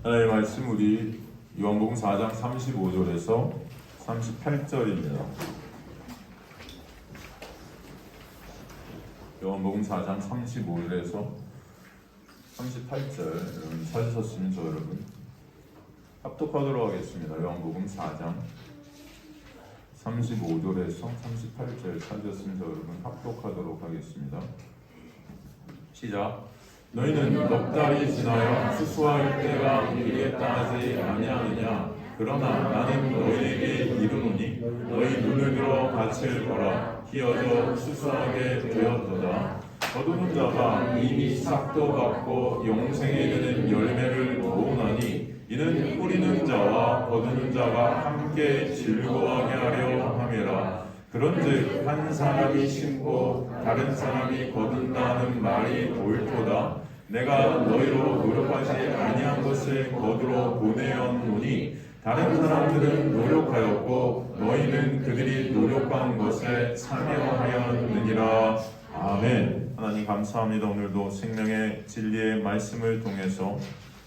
하나님의 말씀 우리 요한복음 4장 35절에서 38절입니다. 요한복음 4장 35절에서 38절 여러분 찾으셨으면 저 여러분 합독하도록 하겠습니다. 요한복음 4장 35절에서 38절 찾으셨으면 저 여러분 합독하도록 하겠습니다. 시작. 너희는 넉 달이 지나여 수수할 때가 이르겠다 하지 아니하느냐. 그러나 나는 너희에게 이르노니 너희 눈을 들어 밭을 보라. 희어져 수수하게 되었도다. 거두는 자가 이미 싹도 받고 영생에 이르는 열매를 모으나니 이는 뿌리는 자와 거두는 자가 함께 즐거워하게 하려 함이라. 그런즉 한 사람이 심고 다른 사람이 거둔다는 말이 옳도다. 내가 너희로 노력하지 아니한 것을 거두러 보내었노니 다른 사람들은 노력하였고 너희는 그들이 노력한 것에 참여하였느니라. 아멘. 하나님 감사합니다. 오늘도 생명의 진리의 말씀을 통해서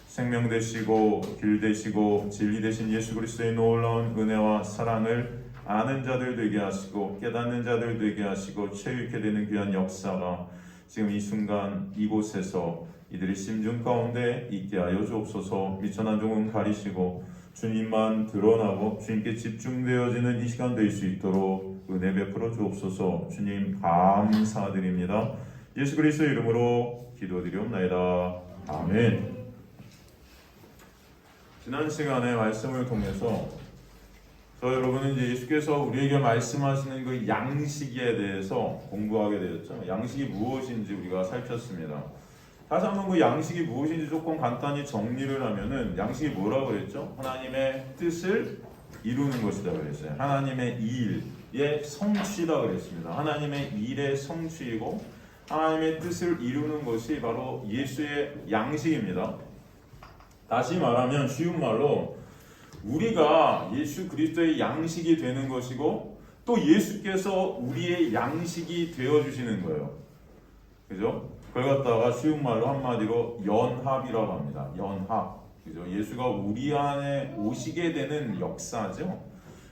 생명 되시고 길 되시고 진리 되신 예수 그리스도의 놀라운 은혜와 사랑을 아는 자들 되게 하시고 깨닫는 자들 되게 하시고 체육해 되는 귀한 역사가 지금 이 순간 이곳에서 이들의 심중 가운데 있게 하여 주옵소서. 미천한 종은 가리시고 주님만 드러나고 주님께 집중되어지는 이 시간 될 수 있도록 은혜 베풀어 주옵소서. 주님 감사드립니다. 예수 그리스도의 이름으로 기도드리옵나이다. 아멘. 지난 시간에 말씀을 통해서 여러분은 이제 예수께서 우리에게 말씀하시는 그 양식에 대해서 공부하게 되었죠. 양식이 무엇인지 우리가 살폈습니다. 다시 한번 그 양식이 무엇인지 조금 간단히 정리를 하면은 양식이 뭐라고 그랬죠? 하나님의 뜻을 이루는 것이다 그랬어요. 하나님의 일의 성취다 그랬습니다. 하나님의 일의 성취이고 하나님의 뜻을 이루는 것이 바로 예수의 양식입니다. 다시 말하면 쉬운 말로 우리가 예수 그리스도의 양식이 되는 것이고 또 예수께서 우리의 양식이 되어주시는 거예요. 그죠? 그걸 갖다가 쉬운 말로 한마디로 연합이라고 합니다. 연합. 그죠? 예수가 우리 안에 오시게 되는 역사죠.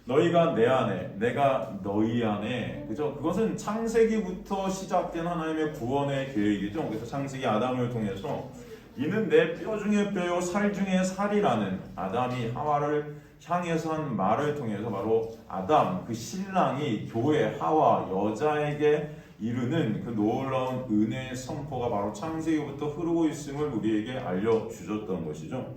너희가 내 안에, 내가 너희 안에. 그죠? 그것은 창세기부터 시작된 하나님의 구원의 계획이죠. 그래서 창세기 아담을 통해서 이는 내 뼈 중에 뼈요 살 중에 살이라는 아담이 하와를 향해서 한 말을 통해서 바로 아담 그 신랑이 교회 하와 여자에게 이르는 그 놀라운 은혜의 선포가 바로 창세기부터 흐르고 있음을 우리에게 알려주셨던 것이죠.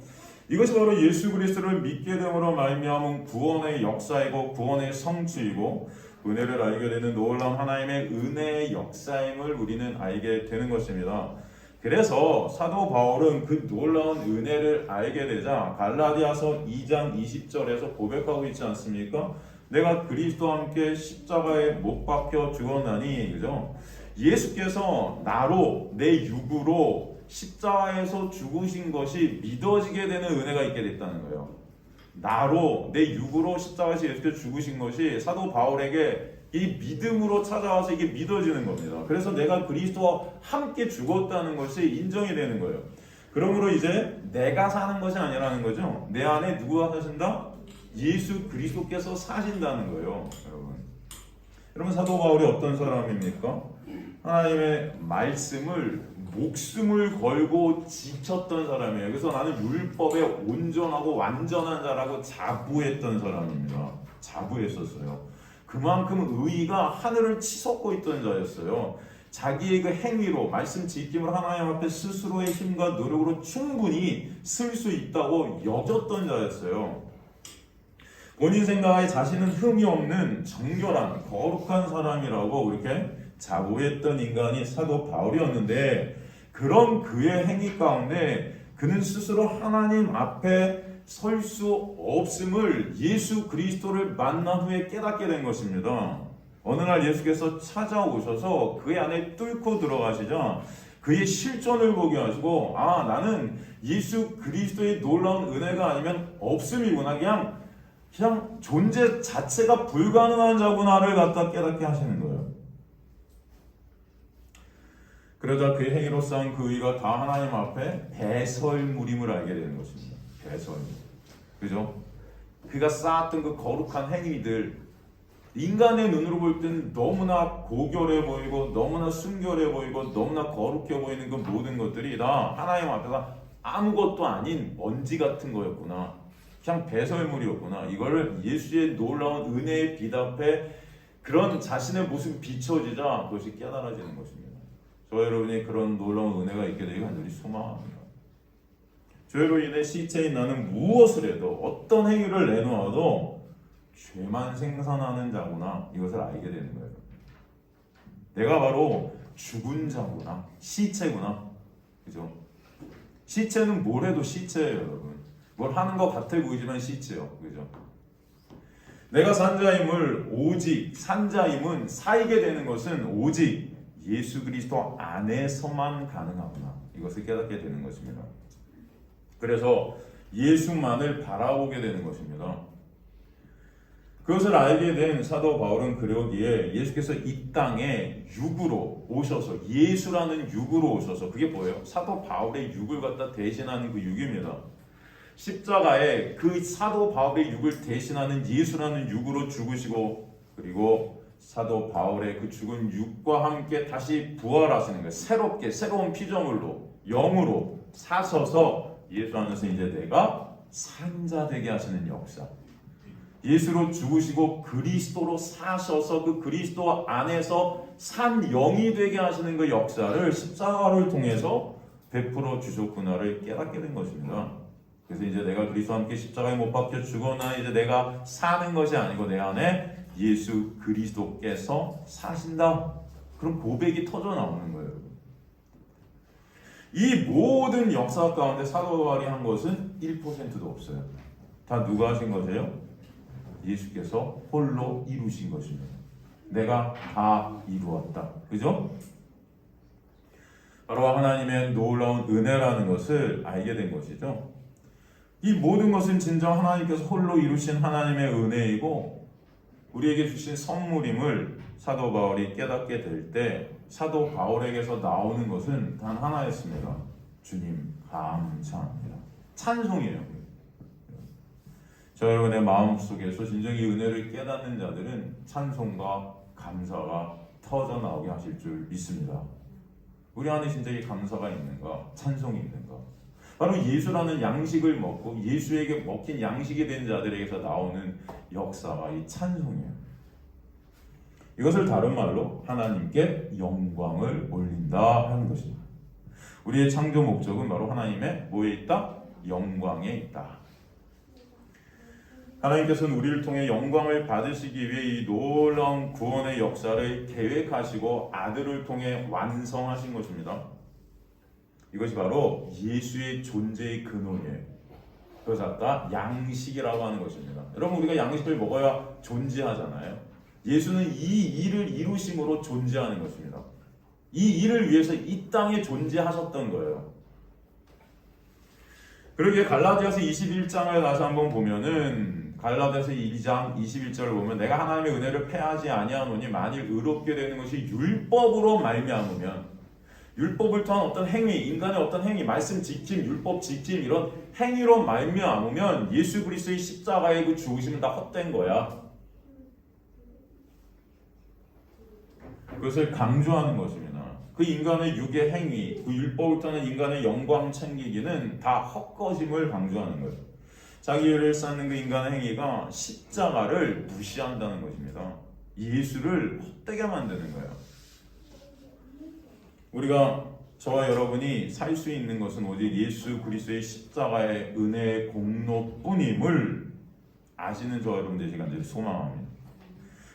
이것이 바로 예수 그리스도를 믿게 됨으로 말미암은 구원의 역사이고 구원의 성취이고 은혜를 알게 되는 놀라운 하나님의 은혜의 역사임을 우리는 알게 되는 것입니다. 그래서 사도 바울은 그 놀라운 은혜를 알게 되자 갈라디아서 2장 20절에서 고백하고 있지 않습니까? 내가 그리스도와 함께 십자가에 못 박혀 죽었나니, 그죠? 예수께서 나로 내 육으로 십자가에서 죽으신 것이 믿어지게 되는 은혜가 있게 됐다는 거예요. 나로 내 육으로 십자가에서 예수께서 죽으신 것이 사도 바울에게 이 믿음으로 찾아와서 이게 믿어지는 겁니다. 그래서 내가 그리스도와 함께 죽었다는 것이 인정이 되는 거예요. 그러므로 이제 내가 사는 것이 아니라는 거죠. 내 안에 누구가 사신다? 예수 그리스도께서 사신다는 거예요. 여러분 사도 바울이 어떤 사람입니까? 하나님의 말씀을 목숨을 걸고 지켰던 사람이에요. 그래서 나는 율법에 온전하고 완전한 자라고 자부했던 사람입니다. 자부했었어요. 그만큼 의의가 하늘을 치솟고 있던 자였어요. 자기의 그 행위로 말씀 지킴으로 하나님 앞에 스스로의 힘과 노력으로 충분히 쓸 수 있다고 여겼던 자였어요. 본인 생각에 자신은 흠이 없는 정결한 거룩한 사람이라고 그렇게 자부했던 인간이 사도 바울이었는데 그런 그의 행위 가운데 그는 스스로 하나님 앞에 설 수 없음을 예수 그리스도를 만난 후에 깨닫게 된 것입니다. 어느 날 예수께서 찾아오셔서 그의 안에 뚫고 들어가시자 그의 실존을 보게 하시고 나는 예수 그리스도의 놀라운 은혜가 아니면 없음이구나 그냥 존재 자체가 불가능한 자구나를 갖다 깨닫게 하시는 거예요. 그러자 그의 행위로 쌓은 그 의가 다 하나님 앞에 배설물임을 알게 되는 것입니다. 배설물. 그죠? 그가 쌓았던 그 거룩한 행위들, 인간의 눈으로 볼 때는 너무나 고결해 보이고 너무나 순결해 보이고 너무나 거룩해 보이는 그 모든 것들이 다 하나님 앞에서 아무것도 아닌 먼지 같은 거였구나. 그냥 배설물이었구나. 이거를 예수의 놀라운 은혜의 빛 앞에 그런 자신의 모습이 비춰지자 그것이 깨달아지는 것입니다. 저 여러분이 그런 놀라운 은혜가 있게 되길 간절히 소망합니다. 죄로 인해 시체인 나는 무엇을 해도 어떤 행위를 내놓아도 죄만 생산하는 자구나, 이것을 알게 되는 거예요. 내가 바로 죽은 자구나, 시체구나. 그죠? 시체는 뭘 해도 시체예요, 여러분. 뭘 하는 것 같아 보이지만 시체요. 그죠? 내가 산자임은 살게 되는 것은 오직 예수 그리스도 안에서만 가능하구나. 이것을 깨닫게 되는 것입니다. 그래서 예수만을 바라보게 되는 것입니다. 그것을 알게 된 사도 바울은 그러기에 예수께서 이 땅에 육으로 오셔서, 예수라는 육으로 오셔서, 그게 뭐예요? 사도 바울의 육을 갖다 대신하는 그 육입니다. 십자가에 그 사도 바울의 육을 대신하는 예수라는 육으로 죽으시고, 그리고 사도 바울의 그 죽은 육과 함께 다시 부활하시는 거예요. 새롭게, 새로운 피조물로, 영으로 사셔서 예수 안에서 이제 내가 산자 되게 하시는 역사. 예수로 죽으시고 그리스도로 사셔서 그 그리스도 안에서 산 영이 되게 하시는 그 역사를 십자가를 통해서 베풀어 주셨구나를 깨닫게 된 것입니다. 그래서 이제 내가 그리스도와 함께 십자가에 못 박혀 죽거나 이제 내가 사는 것이 아니고 내 안에 예수 그리스도께서 사신다. 그런 고백이 터져 나오는 거예요. 이 모든 역사 가운데 사도 바울이 한 것은 1%도 없어요. 다 누가 하신 것이에요? 예수께서 홀로 이루신 것입니다. 내가 다 이루었다. 그죠? 바로 하나님의 놀라운 은혜라는 것을 알게 된 것이죠. 이 모든 것은 진정 하나님께서 홀로 이루신 하나님의 은혜이고 우리에게 주신 선물임을 사도 바울이 깨닫게 될 때 사도 바울에게서 나오는 것은 단 하나였습니다. 주님 감사합니다. 찬송이에요. 저 여러분의 마음속에서 진정히 은혜를 깨닫는 자들은 찬송과 감사가 터져 나오게 하실 줄 믿습니다. 우리 안에 진정히 감사가 있는가? 찬송이 있는가? 바로 예수라는 양식을 먹고 예수에게 먹힌 양식이 된 자들에게서 나오는 역사가 이 찬송이에요. 이것을 다른 말로 하나님께 영광을 올린다 하는 것입니다. 우리의 창조 목적은 바로 하나님의 뭐에 있다? 영광에 있다. 하나님께서는 우리를 통해 영광을 받으시기 위해 이 놀라운 구원의 역사를 계획하시고 아들을 통해 완성하신 것입니다. 이것이 바로 예수의 존재의 근원이에요. 그래서 아까 양식이라고 하는 것입니다. 여러분 우리가 양식을 먹어야 존재하잖아요. 예수는 이 일을 이루심으로 존재하는 것입니다. 이 일을 위해서 이 땅에 존재하셨던 거예요. 그러기에 갈라디아서 21장을 다시 한번 보면은 갈라디아서 2장 21절을 보면 내가 하나님의 은혜를 패하지 아니하노니 만일 의롭게 되는 것이 율법으로 말미암으면 율법을 통한 어떤 행위, 인간의 어떤 행위, 말씀 지킴, 율법 지킴 이런 행위로 말미암으면 예수 그리스도의 십자가의 그 죽으심은 다 헛된 거야. 그것을 강조하는 것입니다. 그 인간의 육의 행위, 그 율법을 통한 인간의 영광 챙기기는 다 헛것임을 강조하는 거예요. 자기를 쌓는 그 인간의 행위가 십자가를 무시한다는 것입니다. 예수를 헛되게 만드는 거예요. 우리가 저와 여러분이 살 수 있는 것은 오직 예수 그리스도의 십자가의 은혜의 공로뿐임을 아시는 저와 여러분 되시길 간절히 소망합니다.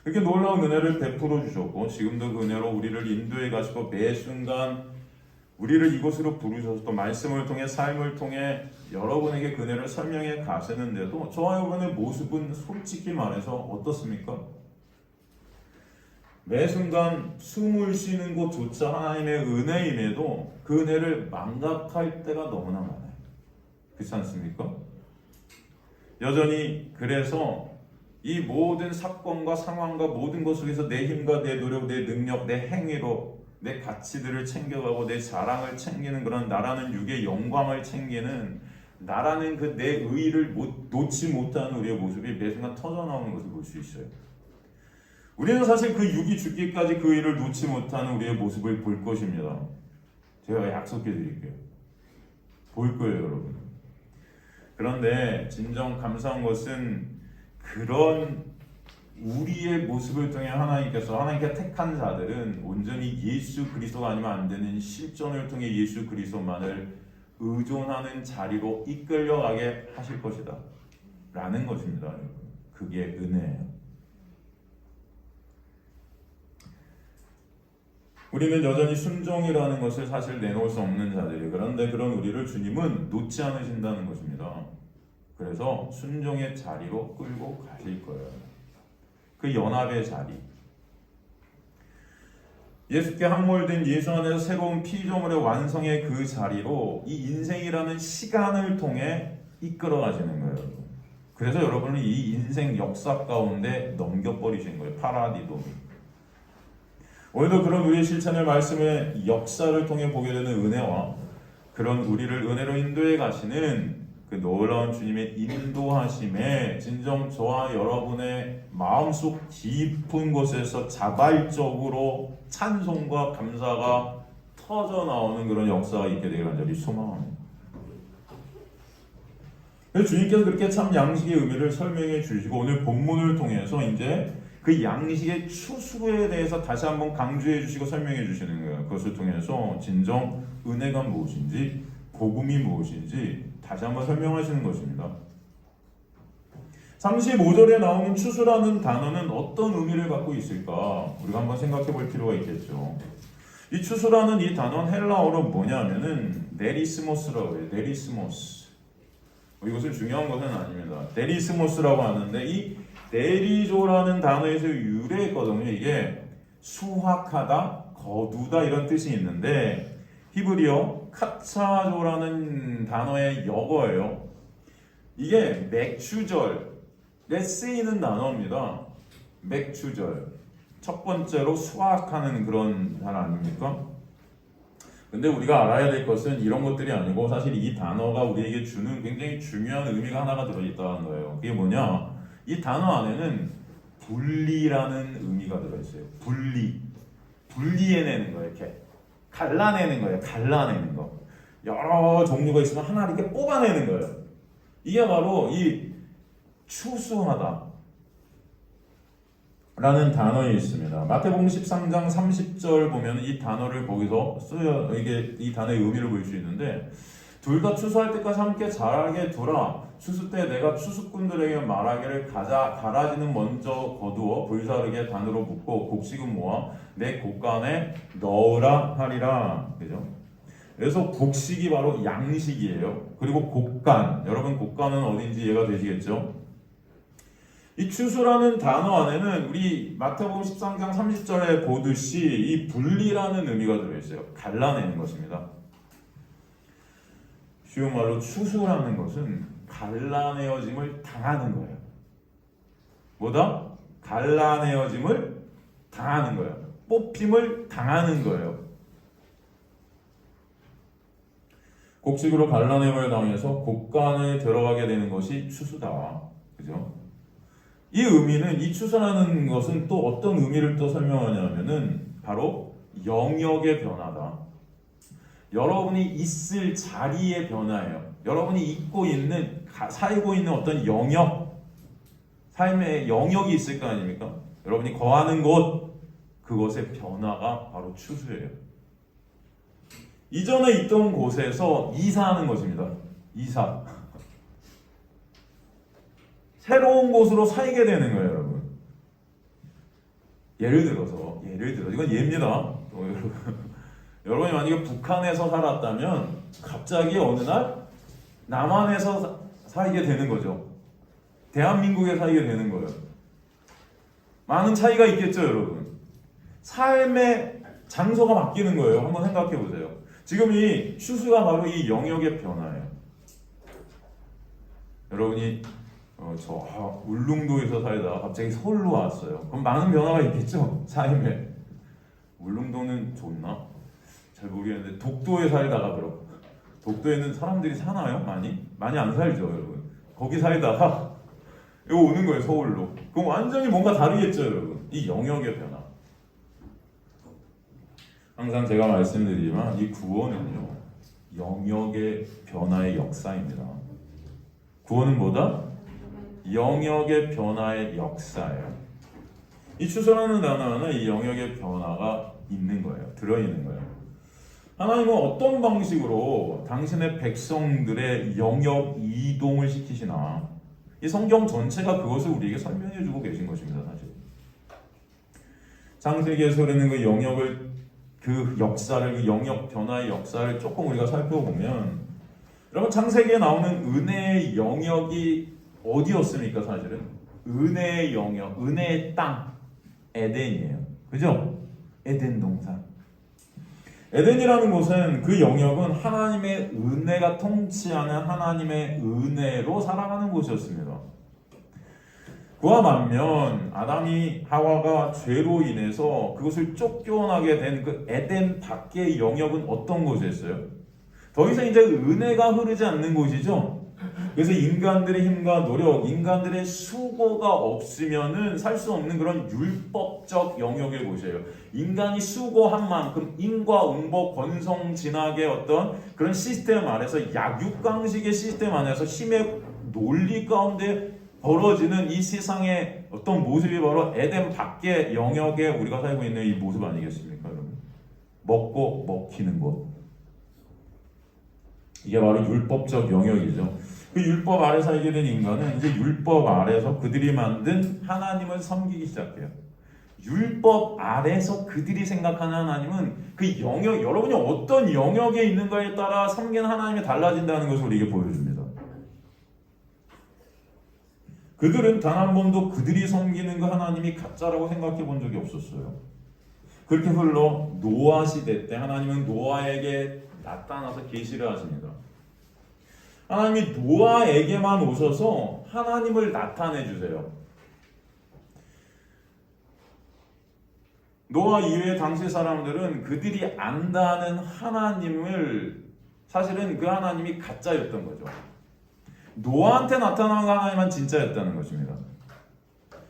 이렇게 놀라운 은혜를 베풀어 주셨고 지금도 그 은혜로 우리를 인도해 가시고 매 순간 우리를 이곳으로 부르셔서 또 말씀을 통해 삶을 통해 여러분에게 그 은혜를 설명해 가시는데도 저와 여러분의 모습은 솔직히 말해서 어떻습니까? 매 순간 숨을 쉬는 곳조차 하나님의 은혜임에도 그 은혜를 망각할 때가 너무나 많아요. 그렇지 않습니까? 여전히 그래서 이 모든 사건과 상황과 모든 것 속에서 내 힘과 내 노력, 내 능력, 내 행위로 내 가치들을 챙겨가고 내 자랑을 챙기는 그런 나라는 육의 영광을 챙기는 나라는 그 내 의의를 놓지 못하는 우리의 모습이 매 순간 터져나오는 것을 볼 수 있어요. 우리는 사실 그 육이 죽기까지 그 의의를 놓지 못하는 우리의 모습을 볼 것입니다. 제가 약속해 드릴게요. 볼 거예요, 여러분. 그런데 진정 감사한 것은 그런 우리의 모습을 통해 하나님께 택한 자들은 온전히 예수 그리스도가 아니면 안 되는 실존을 통해 예수 그리스도만을 의존하는 자리로 이끌려가게 하실 것이다 라는 것입니다. 그게 은혜예요. 우리는 여전히 순종이라는 것을 사실 내놓을 수 없는 자들이에요. 그런데 그런 우리를 주님은 놓지 않으신다는 것입니다. 그래서 순종의 자리로 끌고 가실 거예요. 그 연합의 자리. 예수께 함몰된 예수 안에서 새로운 피조물의 완성의 그 자리로 이 인생이라는 시간을 통해 이끌어 가시는 거예요. 그래서 여러분은 이 인생 역사 가운데 넘겨버리신 거예요. 파라디돔이. 오늘도 그런 우리의 실천의 말씀의 역사를 통해 보게 되는 은혜와 그런 우리를 은혜로 인도해 가시는 그 놀라운 주님의 인도하심에 진정 저와 여러분의 마음속 깊은 곳에서 자발적으로 찬송과 감사가 터져 나오는 그런 역사가 있게 되기를 간절히 소망합니다. 주님께서 그렇게 참 양식의 의미를 설명해 주시고 오늘 본문을 통해서 이제 그 양식의 추수에 대해서 다시 한번 강조해 주시고 설명해 주시는 거예요. 그것을 통해서 진정 은혜가 무엇인지 복음이 무엇인지 다시 한번 설명하시는 것입니다. 35절에 나오는 추수라는 단어는 어떤 의미를 갖고 있을까? 우리가 한번 생각해 볼 필요가 있겠죠. 이 추수라는 이 단어는 헬라어로 뭐냐면은 네리스모스라고 해요. 네리스모스. 이것은 중요한 것은 아닙니다. 네리스모스라고 하는데 이 네리조라는 단어에서 유래했거든요. 이게 수확하다, 거두다 이런 뜻이 있는데 히브리어 카차조라는 단어의 역어예요. 이게 맥추절에 쓰이는 단어입니다. 맥추절. 첫 번째로 수확하는 그런 단어 아닙니까? 근데 우리가 알아야 될 것은 이런 것들이 아니고 사실 이 단어가 우리에게 주는 굉장히 중요한 의미가 하나가 들어있다는 거예요. 그게 뭐냐? 이 단어 안에는 분리라는 의미가 들어있어요. 분리해내는 거예요. 이렇게 갈라내는 거예요. 갈라내는 거. 여러 종류가 있으면 하나 이렇게 뽑아내는 거예요. 이게 바로 이 추수하다 라는 단어에 있습니다. 마태복음 13장 30절 보면 이 단어를 거기서 쓰여 이게 이 단어의 의미를 볼 수 있는데 둘 다 추수할 때까지 함께 자라게 두라. 추수 때 내가 추수꾼들에게 말하기를 가라지는 먼저 거두어 불사르게 단으로 묶고 곡식은 모아 내 곡간에 넣으라 하리라. 그죠? 그래서 곡식이 바로 양식이에요. 그리고 곡간, 여러분 곡간은 어딘지 이해가 되시겠죠? 이 추수라는 단어 안에는 우리 마태복음 13장 30절에 보듯이 이 분리라는 의미가 들어있어요. 갈라내는 것입니다. 쉬운 말로 추수라는 것은 갈라내어짐을 당하는 거예요. 뭐다? 갈라내어짐을 당하는 거예요. 뽑힘을 당하는 거예요. 곡식으로 갈라내임을 당해서 곡간에 들어가게 되는 것이 추수다. 그죠? 이 의미는 이 추수라는 것은 또 어떤 의미를 또 설명하냐면은 바로 영역의 변화다. 여러분이 있을 자리의 변화예요. 여러분이 살고 있는 어떤 영역, 삶의 영역이 있을 거 아닙니까? 여러분이 거하는 곳, 그것의 변화가 바로 추수예요. 이전에 있던 곳에서 이사하는 것입니다. 이사. 새로운 곳으로 살게 되는 거예요, 여러분. 예를 들어서 이건 예입니다. 여러분이 만약에 북한에서 살았다면 갑자기 어느 날 남한에서 살게 되는 거죠. 대한민국에 살게 되는 거예요. 많은 차이가 있겠죠, 여러분. 삶의 장소가 바뀌는 거예요. 한번 생각해 보세요. 지금 이 추수가 바로 이 영역의 변화예요. 여러분이 울릉도에서 살다가 갑자기 서울로 왔어요. 그럼 많은 변화가 있겠죠? 삶에. 울릉도는 좋나? 잘 모르겠는데 독도에 살다가 그렇고 독도에는 사람들이 사나요? 많이 안 살죠, 여러분. 거기 살다가 이거 오는 거예요, 서울로. 그럼 완전히 뭔가 다르겠죠, 여러분. 이 영역의 변화. 항상 제가 말씀드리지만 이 구원은요, 영역의 변화의 역사입니다. 구원은 뭐다? 영역의 변화의 역사예요. 이 추수라는 단어 안에 이 영역의 변화가 있는 거예요. 들어있는 거예요. 하나님은 어떤 방식으로 당신의 백성들의 영역 이동을 시키시나, 이 성경 전체가 그것을 우리에게 설명해 주고 계신 것입니다. 사실 창세기에서 흐르는 그 영역을, 그 역사를, 그 영역 변화의 역사를 조금 우리가 살펴보면, 여러분 창세기에 나오는 은혜의 영역이 어디였습니까? 사실은 은혜의 영역, 은혜의 땅, 에덴이에요. 그죠? 에덴 동산. 에덴이라는 곳은, 그 영역은 하나님의 은혜가 통치하는 하나님의 은혜로 살아가는 곳이었습니다. 그와 반면 아담이 하와가 죄로 인해서 그것을 쫓겨나게 된 그 에덴 밖의 영역은 어떤 곳이었어요? 더 이상 이제 은혜가 흐르지 않는 곳이죠. 그래서 인간들의 힘과 노력, 인간들의 수고가 없으면은 살 수 없는 그런 율법적 영역의 곳이에요. 인간이 수고한 만큼 인과응보, 권성진학의 어떤 그런 시스템 안에서, 약육강식의 시스템 안에서 힘의 논리 가운데 벌어지는 이 세상의 어떤 모습이 바로 에덴 밖의 영역에 우리가 살고 있는 이 모습 아니겠습니까, 여러분? 먹고 먹히는 것. 이게 바로 율법적 영역이죠. 그 율법 아래 살게 된 인간은 이제 율법 아래서 그들이 만든 하나님을 섬기기 시작해요. 율법 아래서 그들이 생각하는 하나님은 그 영역, 여러분이 어떤 영역에 있는가에 따라 섬기는 하나님이 달라진다는 것을 우리에게 보여줍니다. 그들은 단 한 번도 그들이 섬기는 그 하나님이 가짜라고 생각해 본 적이 없었어요. 그렇게 흘러 노아 시대 때 하나님은 노아에게 나타나서 계시를 하십니다. 하나님이 노아에게만 오셔서 하나님을 나타내 주세요. 노아 이외의 당시 사람들은 그들이 안다는 하나님을, 사실은 그 하나님이 가짜였던 거죠. 노아한테 나타난 하나님은 진짜였다는 것입니다.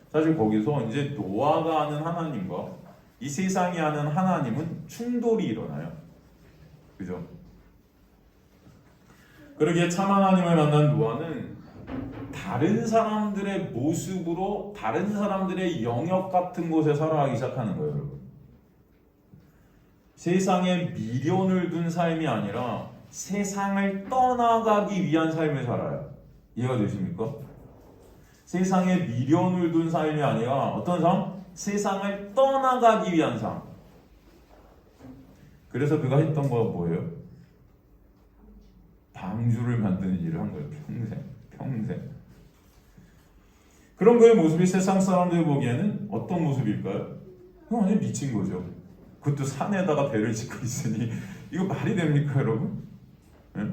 사실 거기서 이제 노아가 아는 하나님과 이 세상이 아는 하나님은 충돌이 일어나요. 그죠? 그러기에 참 하나님을 만난 노아는 다른 사람들의 모습으로, 다른 사람들의 영역 같은 곳에 살아가기 시작하는 거예요, 여러분. 세상에 미련을 둔 삶이 아니라 세상을 떠나가기 위한 삶을 살아요. 이해가 되십니까? 세상에 미련을 둔 삶이 아니라 어떤 삶? 세상을 떠나가기 위한 삶. 그래서 그가 했던 거 뭐예요? 방주를 만드는 일을 한 거예요. 평생. 그런 그의 모습이 세상 사람들이 보기에는 어떤 모습일까요? 그건 완전 미친 거죠. 그것도 산에다가 배를 짓고 있으니 이거 말이 됩니까, 여러분? 네?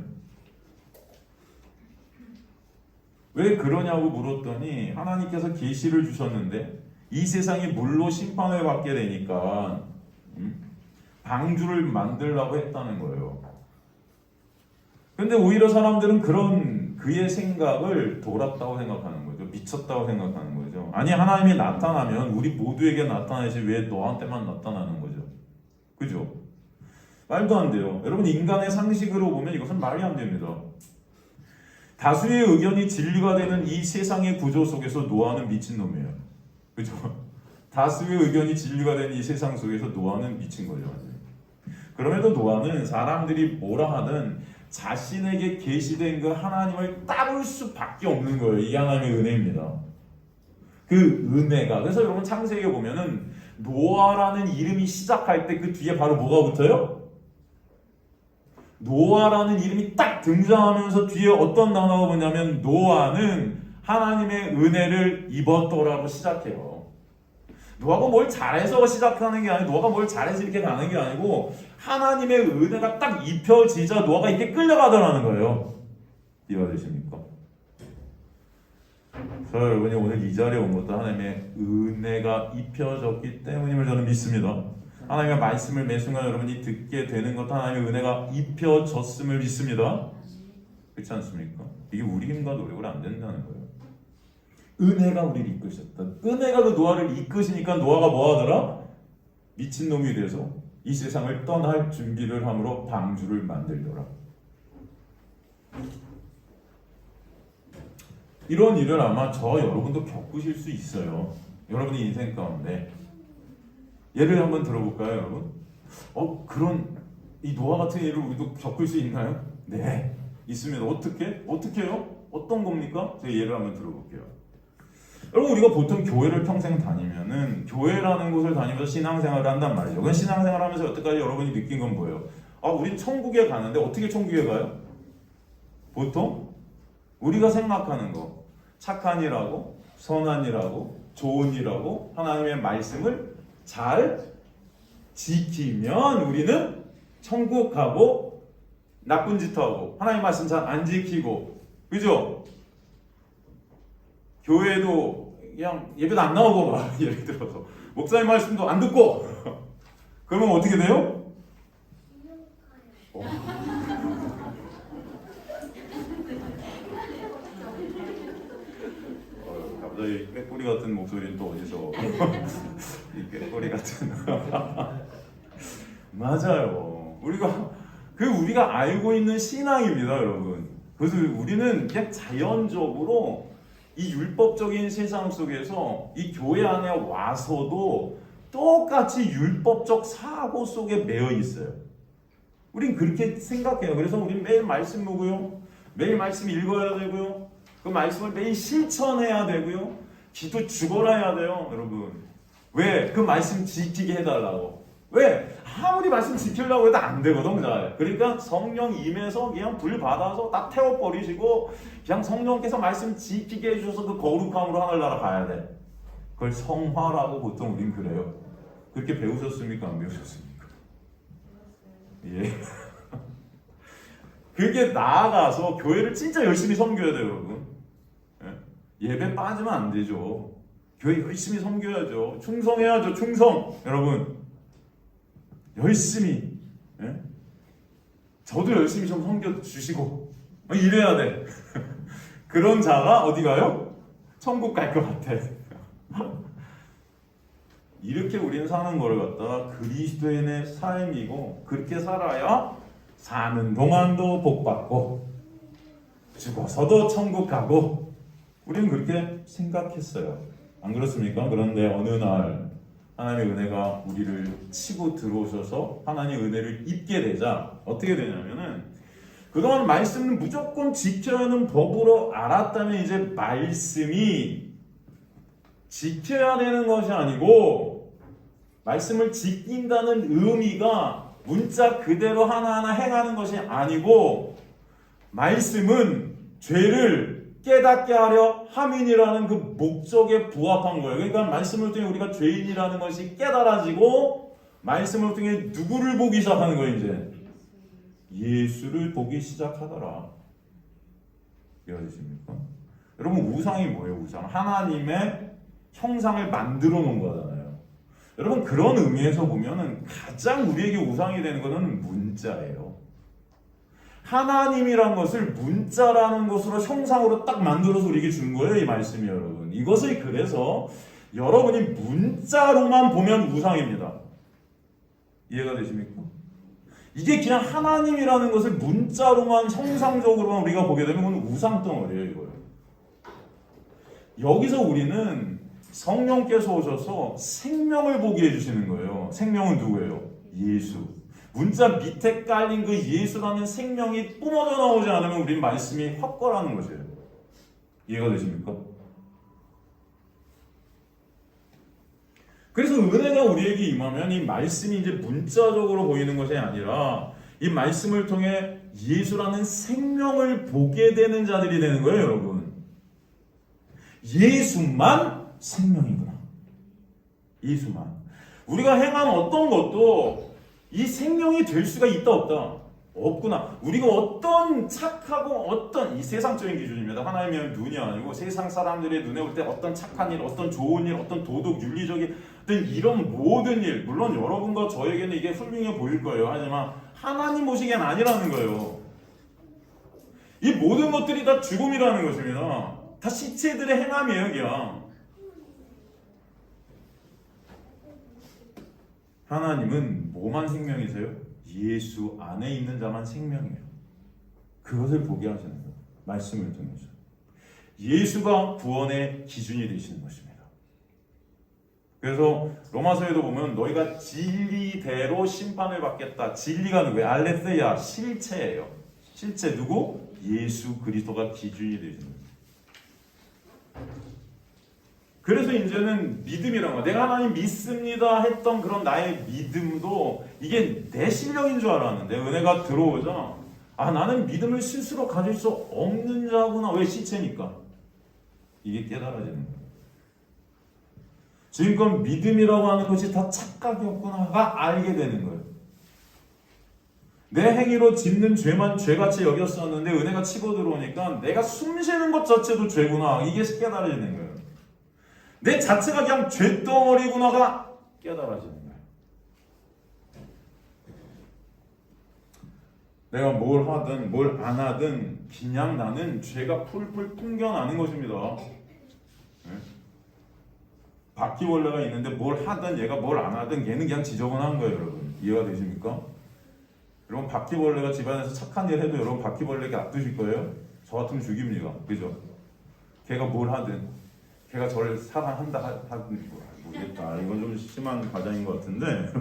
왜 그러냐고 물었더니 하나님께서 계시를 주셨는데 이 세상이 물로 심판을 받게 되니까 방주를 만들라고 했다는 거예요. 근데 오히려 사람들은 그런 그의 생각을 돌았다고 생각하는 거죠. 미쳤다고 생각하는 거죠. 아니, 하나님이 나타나면 우리 모두에게 나타나지 왜 너한테만 나타나는 거죠? 그죠? 말도 안 돼요. 여러분, 인간의 상식으로 보면 이것은 말이 안 됩니다. 다수의 의견이 진리가 되는 이 세상의 구조 속에서 노아는 미친놈이에요. 그죠? 다수의 의견이 진리가 되는 이 세상 속에서 노아는 미친 거죠. 그럼에도 노아는 사람들이 뭐라 하든 자신에게 계시된 그 하나님을 따를 수밖에 없는 거예요. 이 하나님의 은혜입니다. 그 은혜가, 그래서 여러분 창세기에 보면은 노아라는 이름이 시작할 때 그 뒤에 바로 뭐가 붙어요? 노아라는 이름이 딱 등장하면서 뒤에 어떤 단어가 뭐냐면 노아는 하나님의 은혜를 입었더라고 시작해요. 노아가 뭘 잘해서 시작하는 게 아니고, 노아가 뭘 잘해서 이렇게 가는 게 아니고 하나님의 은혜가 딱 입혀지자 노아가 이렇게 끌려가더라는 거예요. 이해가 되십니까? 저 여러분이 오늘 이 자리에 온 것도 하나님의 은혜가 입혀졌기 때문임을 저는 믿습니다. 하나님의 말씀을 매 순간 여러분이 듣게 되는 것 하나님의 은혜가 입혀졌음을 믿습니다. 그렇지 않습니까? 이게 우리 힘과 노력을 안 된다는 거예요. 은혜가 우리를 이끄셨다. 은혜가 그 노아를 이끄시니까 노아가 뭐 하더라? 미친놈이 돼서 이 세상을 떠날 준비를 함으로 방주를 만들더라. 이런 일을 아마 저 여러분도 겪으실 수 있어요. 여러분의 인생 가운데. 예를 한번 들어볼까요, 여러분? 그런 이 노아 같은 일을 우리도 겪을 수 있나요? 네, 있습니다. 어떻게요? 어떤 겁니까? 제가 예를 한번 들어볼게요. 여러분, 우리가 보통 교회를 평생 다니면은 교회라는 곳을 다니면서 신앙생활을 한단 말이죠. 그 신앙생활하면서 여태까지 여러분이 느낀 건 뭐예요? 우린 천국에 가는데 어떻게 천국에 가요? 보통 우리가 생각하는 거, 착한 일하고 선한 일하고 좋은 일하고 하나님의 말씀을 잘 지키면 우리는 천국 가고, 나쁜 짓 하고 하나님 말씀 잘 안 지키고, 그죠? 교회도 그냥 예배도 안 나오고 막 예를 들어서 목사님 말씀도 안 듣고 그러면 어떻게 돼요? 갑자기 꾀꼬리 같은 목소리는 또 어디서 이 꾀꼬리 같은 맞아요. 우리가 알고 있는 신앙입니다, 여러분. 그래서 우리는 그냥 자연적으로 이 율법적인 세상 속에서 이 교회 안에 와서도 똑같이 율법적 사고 속에 매여 있어요. 우린 그렇게 생각해요. 그래서 우린 매일 말씀 보고요, 매일 말씀 읽어야 되고요, 그 말씀을 매일 실천해야 되고요, 기도 죽어라 해야 돼요, 여러분. 왜? 그 말씀 지키게 해달라고. 왜? 아무리 말씀 지키려고 해도 안 되거든, 잘. 그러니까 성령 임해서 그냥 불 받아서 딱 태워버리시고 그냥 성령께서 말씀 지키게 해주셔서 그 거룩함으로 하늘나라 가야 돼. 그걸 성화라고 보통 우린 그래요. 그렇게 배우셨습니까? 안 배우셨습니까? 예. 그게 나아가서 교회를 진짜 열심히 섬겨야 돼요, 여러분. 예배 빠지면 안 되죠. 교회 열심히 섬겨야죠. 충성해야죠. 충성. 여러분, 열심히. 저도 열심히 좀 섬겨주시고 이래야 돼. 그런 자가 어디 가요? 천국 갈 것 같아. 이렇게 우리는 사는 걸 갖다가 그리스도인의 삶이고, 그렇게 살아야 사는 동안도 복 받고 죽어서도 천국 가고, 우리는 그렇게 생각했어요. 안 그렇습니까? 그런데 어느 날 하나님의 은혜가 우리를 치고 들어오셔서 하나님의 은혜를 입게 되자 어떻게 되냐면은, 그동안 말씀은 무조건 지켜야 하는 법으로 알았다면 이제 말씀이 지켜야 되는 것이 아니고, 말씀을 지킨다는 의미가 문자 그대로 하나하나 행하는 것이 아니고, 말씀은 죄를 깨닫게 하려 함인이라는 그 목적에 부합한 거예요. 그러니까 말씀을 통해 우리가 죄인이라는 것이 깨달아지고, 말씀을 통해 누구를 보기 시작하는 거예요, 이제? 예수를 보기 시작하더라. 이해하십니까? 여러분, 우상이 뭐예요? 우상. 하나님의 형상을 만들어 놓은 거잖아요. 여러분, 그런 의미에서 보면은 가장 우리에게 우상이 되는 것은 문자예요. 하나님이란 것을 문자라는 것으로 형상으로 딱 만들어서 우리에게 준 거예요, 이 말씀이. 여러분, 이것을 그래서 여러분이 문자로만 보면 우상입니다. 이해가 되십니까? 이게 그냥 하나님이라는 것을 문자로만 형상적으로만 우리가 보게 되면 그건 우상덩어리예요, 이거요. 여기서 우리는 성령께서 오셔서 생명을 보게 해주시는 거예요. 생명은 누구예요? 예수. 문자 밑에 깔린 그 예수라는 생명이 뿜어져 나오지 않으면 우린 말씀이 확고라는 것이에요. 이해가 되십니까? 그래서 은혜가 우리에게 임하면 이 말씀이 이제 문자적으로 보이는 것이 아니라 이 말씀을 통해 예수라는 생명을 보게 되는 자들이 되는 거예요, 여러분. 예수만 생명이구나. 예수만. 우리가 행한 어떤 것도 이 생명이 될 수가 있다 없다. 없구나. 우리가 어떤 착하고 어떤 이 세상적인 기준입니다. 하나님의 눈이 아니고 세상 사람들의 눈에 볼 때 어떤 착한 일, 어떤 좋은 일, 어떤 도덕, 윤리적인 어떤 이런 모든 일, 물론 여러분과 저에게는 이게 훌륭해 보일 거예요. 하지만 하나님 보시기엔 아니라는 거예요. 이 모든 것들이 다 죽음이라는 것입니다. 다 시체들의 행함이에요, 그냥. 하나님은 뭐만 생명이세요? 예수 안에 있는 자만 생명이에요. 그것을 보게 하시는 거예요. 말씀을 통해서. 예수가 구원의 기준이 되시는 것입니다. 그래서 로마서에도 보면 너희가 진리대로 심판을 받겠다. 진리가 누구예요? 알레theia, 실체예요. 실체 누구? 예수 그리스도가 기준이 되시는 거예요. 그래서 이제는 믿음이란 거. 내가 하나님 믿습니다 했던 그런 나의 믿음도 이게 내 실력인 줄 알았는데 은혜가 들어오자 나는 믿음을 스스로 가질 수 없는 자구나. 왜? 시체니까. 이게 깨달아지는 거예요. 지금껏 믿음이라고 하는 것이 다 착각이었구나가 알게 되는 거예요. 내 행위로 짓는 죄만 죄같이 여겼었는데 은혜가 치고 들어오니까 내가 숨쉬는 것 자체도 죄구나. 이게 깨달아지는 거예요. 내 자체가 그냥 죄덩어리구나가 깨달아지는 거예요. 내가 뭘 하든 뭘 안 하든 그냥 나는 죄가 풀풀 풍겨나는 것입니다. 네? 바퀴벌레가 있는데 뭘 하든 얘가 뭘 안 하든 얘는 그냥 지저분한 거예요, 여러분. 이해가 되십니까? 여러분 바퀴벌레가 집안에서 착한 일 해도 여러분 바퀴벌레에게 놔두실 거예요? 저 같으면 죽입니다. 그죠? 걔가 뭘 하든 걔가 저를 사랑한다 하든 모르겠다. 이건 좀 심한 과장인 것 같은데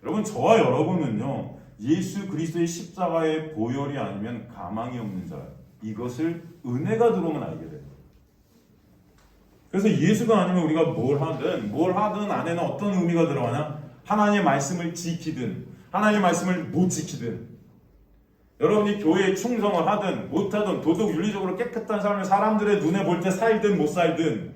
여러분 저와 여러분은요 예수 그리스도의 십자가의 보혈이 아니면 가망이 없는 자. 이것을 은혜가 들어오면 알게 돼요. 그래서 예수가 아니면 우리가 뭘 하든 안에는 어떤 의미가 들어가냐? 하나님의 말씀을 지키든 하나님의 말씀을 못 지키든 여러분이 교회에 충성을 하든 못하든 도덕 윤리적으로 깨끗한 삶을 사람들의 눈에 볼 때 살든 못 살든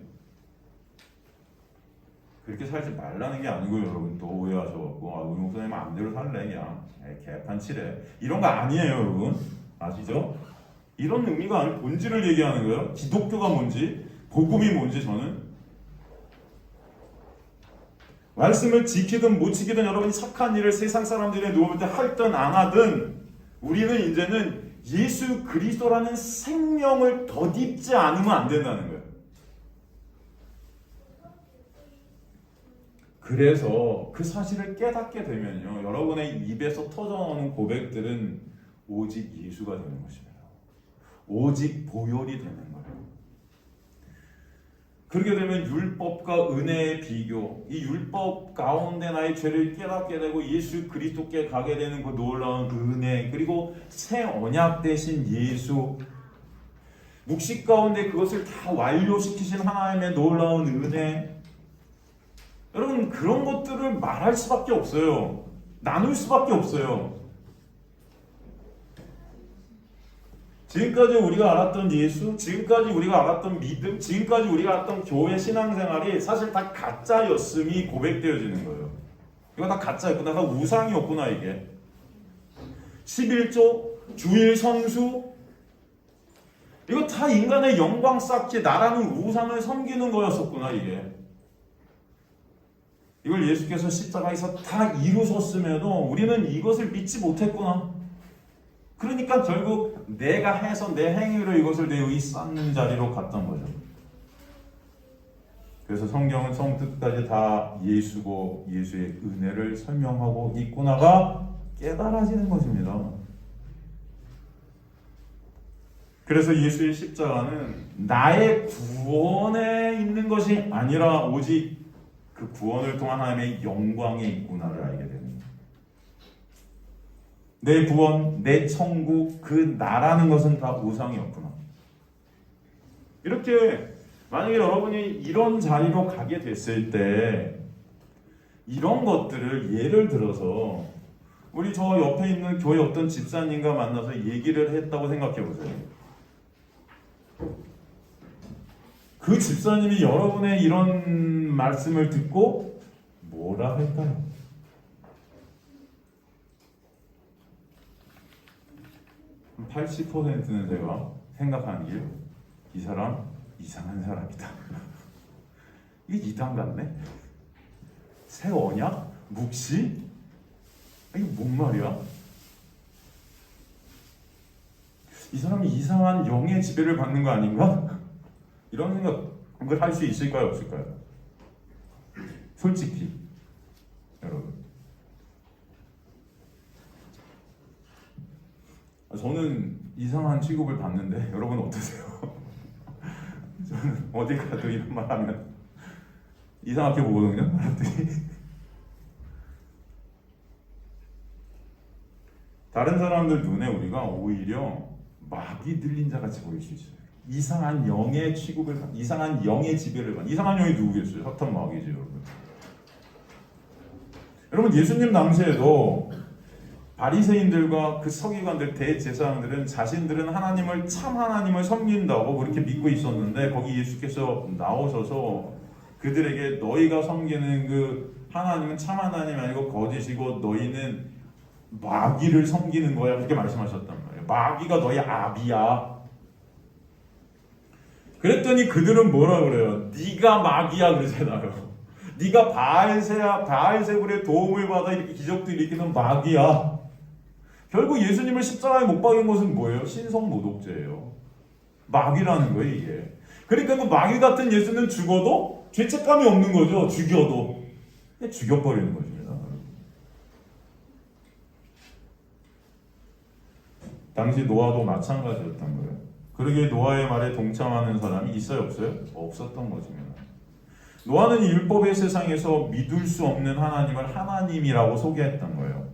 그렇게 살지 말라는 게 아니고 여러분 또 오해하셔갖고 우리 목사님 마음대로 살래 그냥 개판치래 이런 거 아니에요 여러분. 아시죠? 이런 의미가 아니고 본질을 얘기하는 거예요. 기독교가 뭔지 복음이 뭔지 저는 말씀을 지키든 못 지키든 여러분이 착한 일을 세상 사람들의 누워볼 때 하든 안 하든 우리는 이제는 예수 그리스도라는 생명을 덧입지 않으면 안 된다는 거예요. 그래서 그 사실을 깨닫게 되면요. 여러분의 입에서 터져나오는 고백들은 오직 예수가 되는 것입니다. 오직 보혈이 되는 거예요. 그렇게 되면 율법과 은혜의 비교, 이 율법 가운데 나의 죄를 깨닫게 되고 예수 그리스도께 가게 되는 그 놀라운 은혜, 그리고 새 언약 되신 예수, 묵식 가운데 그것을 다 완료시키신 하나님의 놀라운 은혜. 여러분 그런 것들을 말할 수밖에 없어요. 나눌 수밖에 없어요. 지금까지 우리가 알았던 예수, 지금까지 우리가 알았던 믿음, 지금까지 우리가 알았던 교회 신앙생활이 사실 다 가짜였음이 고백되어지는 거예요. 이거 다 가짜였구나, 다 우상이었구나 이게. 11조, 주일 성수, 이거 다 인간의 영광 쌓기, 나라는 우상을 섬기는 거였었구나 이게. 이걸 예수께서 십자가에서 다 이루셨음에도 우리는 이것을 믿지 못했구나. 그러니까 결국 내가 해서 내 행위로 이것을 내 의 쌓는 자리로 갔던 거죠. 그래서 성경은 처음부터 다 예수고 예수의 은혜를 설명하고 있구나가 깨달아지는 것입니다. 그래서 예수의 십자가는 나의 구원에 있는 것이 아니라 오직 그 구원을 통한 하나님의 영광에 있구나를 알게 됩니다. 내 구원, 내 천국, 그 나라는 것은 다 우상이었구나. 이렇게 만약에 여러분이 이런 자리로 가게 됐을 때 이런 것들을 예를 들어서 우리 저 옆에 있는 교회 어떤 집사님과 만나서 얘기를 했다고 생각해 보세요. 그 집사님이 여러분의 이런 말씀을 듣고 뭐라 할까요? 80%는 제가 생각하는 게 이 사람 이상한 사람이다. 이게 이단 같네? 새 언약? 묵시? 이게 뭔 말이야? 이 사람이 이상한 영의 지배를 받는 거 아닌가? 이런 생각을 할 수 있을까요? 없을까요? 솔직히 여러분, 저는 이상한 취급을 받는데 여러분 어떠세요? 저는 어디 가도 이런 말 하면 이상하게 보거든요, 사람들이. 다른 사람들 눈에 우리가 오히려 마귀 들린 자 같이 보일 수 있어요. 이상한 영의 취급을 받, 이상한 영의 지배를 받. 이상한 영이 누구겠어요? 사탄 마귀죠, 여러분. 여러분, 예수님 당시에도 바리새인들과 그 서기관들, 대제사장들은 자신들은 하나님을 참 하나님을 섬긴다고 그렇게 믿고 있었는데, 거기 예수께서 나오셔서 그들에게 너희가 섬기는 그 하나님은 참 하나님이 아니고 거짓이고 너희는 마귀를 섬기는 거야, 그렇게 말씀하셨단 말이에요. 마귀가 너희 아비야. 그랬더니 그들은 뭐라 그래요? 네가 마귀야 그러잖아요. 네가 바알세불의 도움을 받아 이렇게 기적도 일으키는 마귀야. 결국 예수님을 십자가에 못 박은 것은 뭐예요? 신성모독죄예요. 마귀라는 거예요, 이게. 그러니까 그 마귀 같은 예수는 죽어도 죄책감이 없는 거죠. 죽여도. 그냥 죽여버리는 것입니다. 당시 노아도 마찬가지였던 거예요. 그러기에 노아의 말에 동참하는 사람이 있어요, 없어요? 없었던 것입니다. 노아는 율법의 세상에서 믿을 수 없는 하나님을 하나님이라고 소개했던 거예요.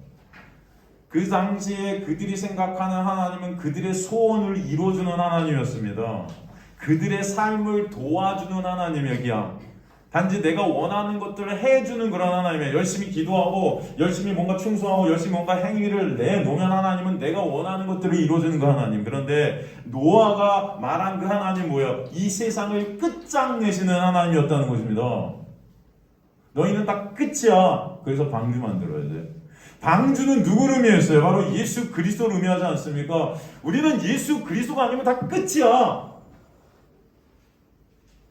그 당시에 그들이 생각하는 하나님은 그들의 소원을 이루어주는 하나님이었습니다. 그들의 삶을 도와주는 하나님이야. 단지 내가 원하는 것들을 해주는 그런 하나님이에요. 열심히 기도하고 열심히 뭔가 충성하고 열심히 뭔가 행위를 내놓으면 하나님은 내가 원하는 것들을 이루어주는 그 하나님. 그런데 노아가 말한 그 하나님 뭐예요? 이 세상을 끝장내시는 하나님이었다는 것입니다. 너희는 다 끝이야. 그래서 방주 만들어야 돼. 방주는 누구를 의미했어요? 바로 예수 그리스도를 의미하지 않습니까? 우리는 예수 그리스도가 아니면 다 끝이야.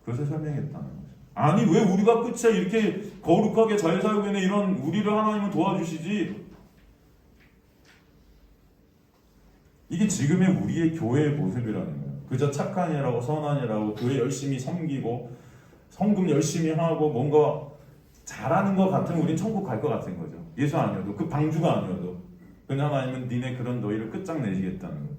그것을 설명했다는 거죠. 아니 왜 우리가 끝이야? 이렇게 거룩하게 잘 살고 있는 이런 우리를 하나님은 도와주시지. 이게 지금의 우리의 교회의 모습이라는 거예요. 그저 착한 이라고 선한 이라고 교회 열심히 섬기고 성금 열심히 하고 뭔가 잘하는 것 같으면 우린 천국 갈 것 같은 거죠. 예수 아니어도, 그 방주가 아니어도. 그냥 하나님은 니네 그런 너희를 끝장내시겠다는 거예요.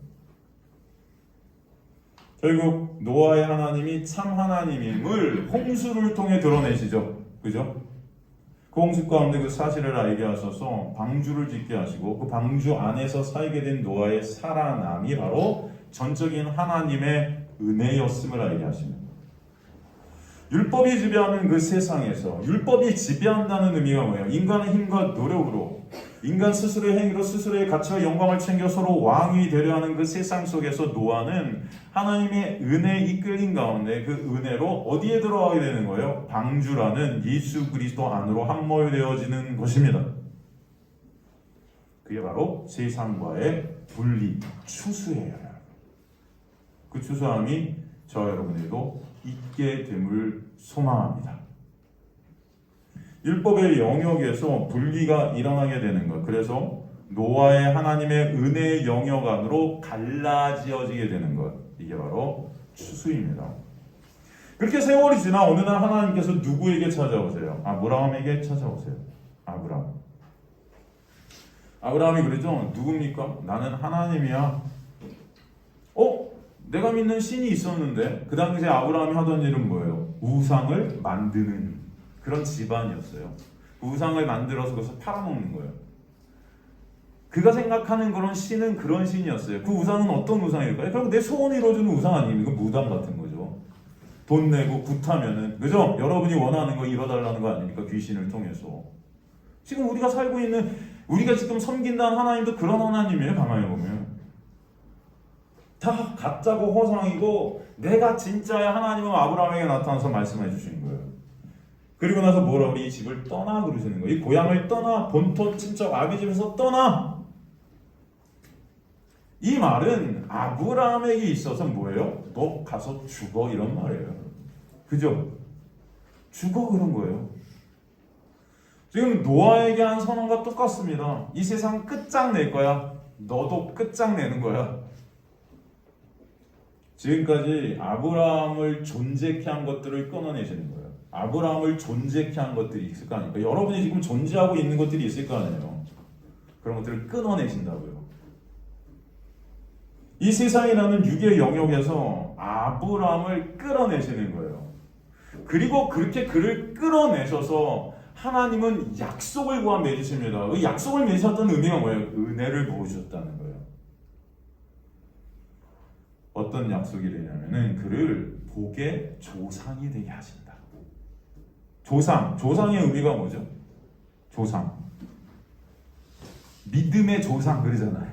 결국 노아의 하나님이 참 하나님임을 홍수를 통해 드러내시죠. 그죠? 그 홍수 가운데 그 사실을 알게 하셔서 방주를 짓게 하시고 그 방주 안에서 살게 된 노아의 살아남이 바로 전적인 하나님의 은혜였음을 알게 하십니다. 율법이 지배하는 그 세상에서 율법이 지배한다는 의미가 뭐예요? 인간의 힘과 노력으로 인간 스스로의 행위로 스스로의 가치와 영광을 챙겨 서로 왕이 되려 하는 그 세상 속에서 노아는 하나님의 은혜에 이끌린 가운데 그 은혜로 어디에 들어가게 되는 거예요? 방주라는 예수 그리스도 안으로 함몰되어지는 것입니다. 그게 바로 세상과의 분리, 추수예요. 그 추수함이 저와 여러분에게도 있게 됨을 소망합니다. 율법의 영역에서 분리가 일어나게 되는 것. 그래서 노아의 하나님의 은혜의 영역 안으로 갈라지어지게 되는 것. 이게 바로 추수입니다. 그렇게 세월이 지나 어느 날 하나님께서 누구에게 찾아오세요? 아브라함에게 찾아오세요. 아브라함이 그러죠. 누굽니까? 나는 하나님이야. 내가 믿는 신이 있었는데 그 당시에 아브라함이 하던 일은 뭐예요? 우상을 만드는 그런 집안이었어요. 그 우상을 만들어서 그것을 팔아먹는 거예요. 그가 생각하는 그런 신은 그런 신이었어요. 그 우상은 어떤 우상일까요? 결국 내 소원을 이루어주는 우상 아닙니까? 무당 같은 거죠. 돈 내고 굿하면은, 그죠? 여러분이 원하는 거 이뤄달라는 거 아닙니까? 귀신을 통해서. 지금 우리가 살고 있는, 우리가 지금 섬긴다는 하나님도 그런 하나님이에요. 가만히 보면 다 가짜고 허상이고 내가 진짜의 하나님은 아브라함에게 나타나서 말씀해 주시는 거예요. 그리고 나서 뭐라 우리 이 집을 떠나 그러시는 거예요. 이 고향을 떠나, 본토 친척 아비 집에서 떠나. 이 말은 아브라함에게 있어서 뭐예요? 너 가서 죽어 이런 말이에요. 그죠? 죽어 그런 거예요. 지금 노아에게 한 선언과 똑같습니다. 이 세상 끝장낼 거야. 너도 끝장내는 거야. 지금까지 아브라함을 존재케 한 것들을 끊어내시는 거예요. 아브라함을 존재케 한 것들이 있을 거 아닙니까? 여러분이 지금 존재하고 있는 것들이 있을 거 아니에요. 그런 것들을 끊어내신다고요. 이 세상이라는 육의 영역에서 아브라함을 끌어내시는 거예요. 그리고 그렇게 그를 끌어내셔서 하나님은 약속을 구하 맺으십니다. 그 약속을 맺으셨다는 의미가 뭐예요? 은혜를 부어주셨다는 거예요. 어떤 약속이 되냐면은 그를 복의 조상이 되게 하신다. 조상의 의미가 뭐죠? 조상. 믿음의 조상 그러잖아요.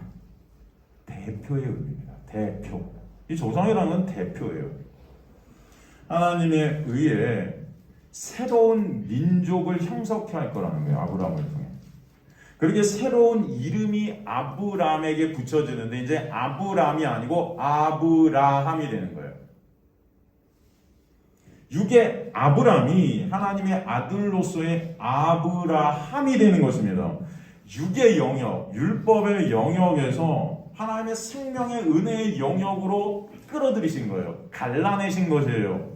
대표의 의미입니다. 대표. 이 조상이라는 건 대표예요. 하나님의 의에 새로운 민족을 형성케 할 거라는 거예요. 아브라함을 통해. 그렇게 새로운 이름이 아브라함에게 붙여지는데 이제 아브라함이 아니고 아브라함이 되는 거예요. 육의 아브라함이 하나님의 아들로서의 아브라함이 되는 것입니다. 육의 영역, 율법의 영역에서 하나님의 생명의 은혜의 영역으로 끌어들이신 거예요. 갈라내신 것이에요.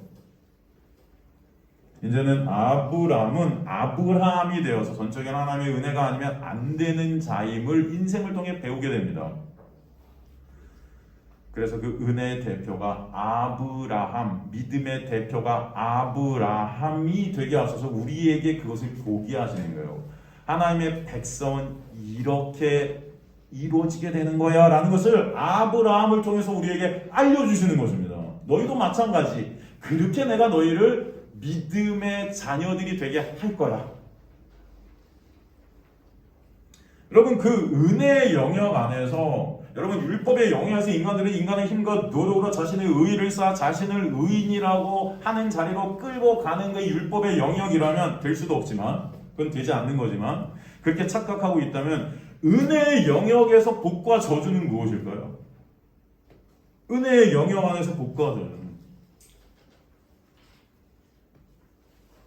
이제는 아브라함은 아브라함이 되어서 전적인 하나님의 은혜가 아니면 안 되는 자임을 인생을 통해 배우게 됩니다. 그래서 그 은혜의 대표가 아브라함, 믿음의 대표가 아브라함이 되게 하셔서 우리에게 그것을 보게 하시는 거예요. 하나님의 백성은 이렇게 이루어지게 되는 거야 라는 것을 아브라함을 통해서 우리에게 알려주시는 것입니다. 너희도 마찬가지. 그렇게 내가 너희를 믿음의 자녀들이 되게 할 거야. 여러분 그 은혜의 영역 안에서 여러분 율법의 영역에서 인간들은 인간의 힘과 노력으로 자신의 의의를 쌓아 자신을 의인이라고 하는 자리로 끌고 가는 게 율법의 영역이라면 될 수도 없지만 그건 되지 않는 거지만 그렇게 착각하고 있다면 은혜의 영역에서 복과 저주는 무엇일까요? 은혜의 영역 안에서 복과 저주는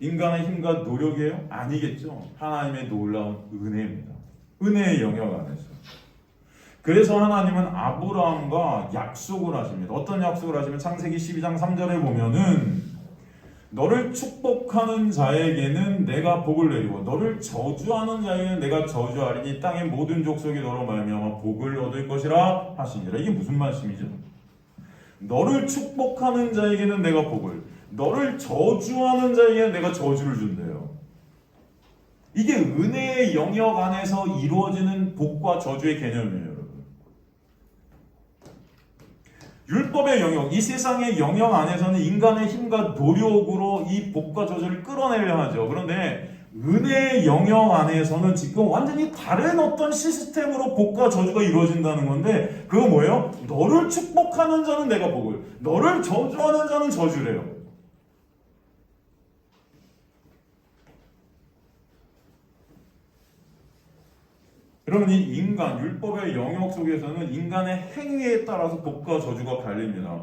인간의 힘과 노력이에요? 아니겠죠. 하나님의 놀라운 은혜입니다. 은혜의 영역 안에서. 그래서 하나님은 아브라함과 약속을 하십니다. 어떤 약속을 하시면 창세기 12장 3절에 보면은 너를 축복하는 자에게는 내가 복을 내리고 너를 저주하는 자에게는 내가 저주하리니 땅의 모든 족속이 너로 말미암아 복을 얻을 것이라 하시니라. 이게 무슨 말씀이죠? 너를 축복하는 자에게는 내가 복을, 너를 저주하는 자에게는 내가 저주를 준대요. 이게 은혜의 영역 안에서 이루어지는 복과 저주의 개념이에요, 여러분. 율법의 영역, 이 세상의 영역 안에서는 인간의 힘과 노력으로 이 복과 저주를 끌어내려 하죠. 그런데 은혜의 영역 안에서는 지금 완전히 다른 어떤 시스템으로 복과 저주가 이루어진다는 건데 그거 뭐예요? 너를 축복하는 자는 내가 복을, 너를 저주하는 자는 저주래요. 여러분 이 인간, 율법의 영역 속에서는 인간의 행위에 따라서 복과 저주가 갈립니다.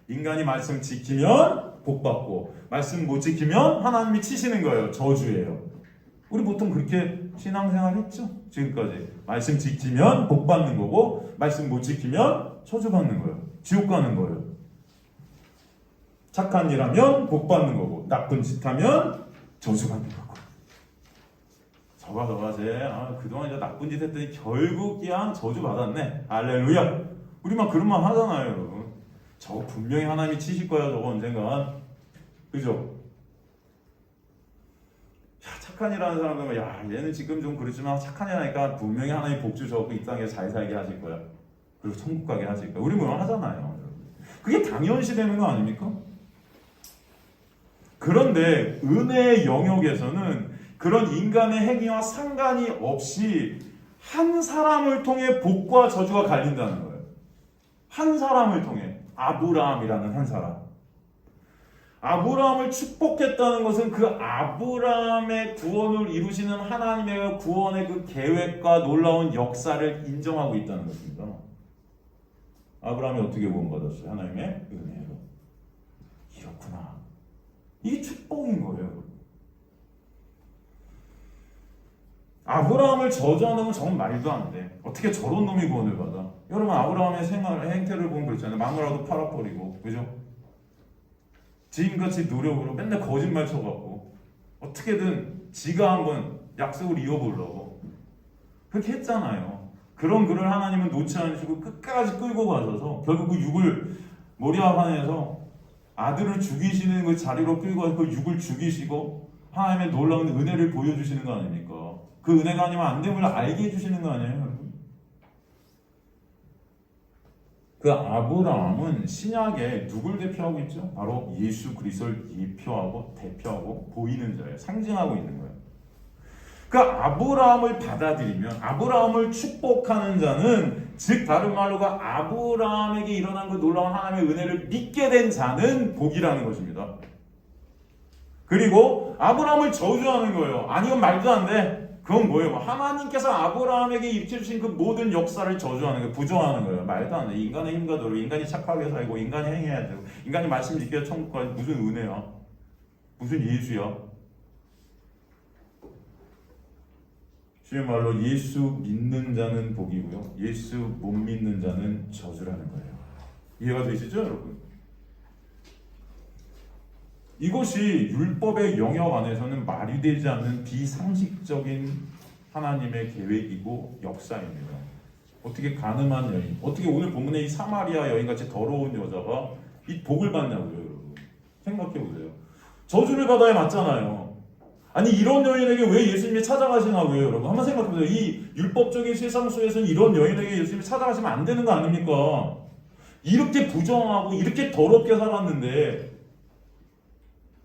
인간이 말씀 지키면 복받고 말씀 못 지키면 하나님이 치시는 거예요. 저주예요. 우리 보통 그렇게 신앙생활 했죠? 지금까지. 말씀 지키면 복받는 거고 말씀 못 지키면 저주받는 거예요. 지옥 가는 거예요. 착한 일 하면 복받는 거고 나쁜 짓 하면 저주받는 거고. 저가 그동안 이제 나쁜 짓 했더니 결국 그냥 저주 받았네. 할렐루야. 우리만 그런 말 하잖아요, 여러분. 저거 분명히 하나님이 치실 거야, 저거 언젠간. 그죠? 착한 일 하는 사람들은 얘는 지금 좀 그렇지만 착한 일 하니까 분명히 하나님이 복 주셔서 이 땅에 잘 살게 하실 거야. 그리고 천국 가게 하실 거야. 우리 뭐 하잖아요. 그게 당연시 되는 거 아닙니까? 그런데 은혜의 영역에서는 그런 인간의 행위와 상관이 없이 한 사람을 통해 복과 저주가 갈린다는 거예요. 한 사람을 통해. 아브라함이라는 한 사람. 아브라함을 축복했다는 것은 그 아브라함의 구원을 이루시는 하나님의 구원의 그 계획과 놀라운 역사를 인정하고 있다는 것입니다. 아브라함이 어떻게 구원받았어요? 하나님의 은혜로. 이렇구나. 이게 축복인 거예요. 아브라함을 저주하는 건 정말 말도 안 돼. 어떻게 저런 놈이 구원을 받아? 여러분 아브라함의 생활 행태를 보면 그렇잖아요. 마누라도 팔아버리고, 그죠? 지금같이 노력으로 맨날 거짓말 쳐갖고 어떻게든 지가 한번 약속을 이어보려고 그렇게 했잖아요. 그런 그를 하나님은 놓지 않으시고 끝까지 끌고 가셔서 결국 그 육을 모리아산에서 아들을 죽이시는 그 자리로 끌고 가서 그 육을 죽이시고 하나님의 놀라운 은혜를 보여주시는 거 아닙니까? 그 은혜가 아니면 안 됨을 알게 해주시는 거 아니에요, 여러분? 그 아브라함은 신약에 누굴 대표하고 있죠? 바로 예수 그리스도를 예표하고 대표하고 보이는 자예요. 상징하고 있는 거예요. 그 아브라함을 받아들이면 아브라함을 축복하는 자는 즉 다른 말로가 아브라함에게 일어난 그 놀라운 하나님의 은혜를 믿게 된 자는 복이라는 것입니다. 그리고 아브라함을 저주하는 거예요. 아니 이건 말도 안 돼. 그건 뭐예요? 하나님께서 아브라함에게 일으켜주신 그 모든 역사를 저주하는 거예요. 부정하는 거예요. 말도 안 돼. 인간의 힘과 도로, 인간이 착하게 살고, 인간이 행해야 되고, 인간이 말씀 지켜야 천국 가야 무슨 은혜야? 무슨 예수야? 쉬운 말로 예수 믿는 자는 복이고요. 예수 못 믿는 자는 저주라는 거예요. 이해가 되시죠, 여러분? 이것이 율법의 영역 안에서는 말이 되지 않는 비상식적인 하나님의 계획이고 역사입니다. 어떻게 가늠한 여인, 어떻게 오늘 본문에 이 사마리아 여인같이 더러운 여자가 이 복을 받냐고요, 여러분. 생각해보세요. 저주를 받아야 맞잖아요. 아니 이런 여인에게 왜 예수님이 찾아가시냐고요, 여러분. 한번 생각해보세요. 이 율법적인 세상 속에서는 이런 여인에게 예수님이 찾아가시면 안 되는 거 아닙니까? 이렇게 부정하고 이렇게 더럽게 살았는데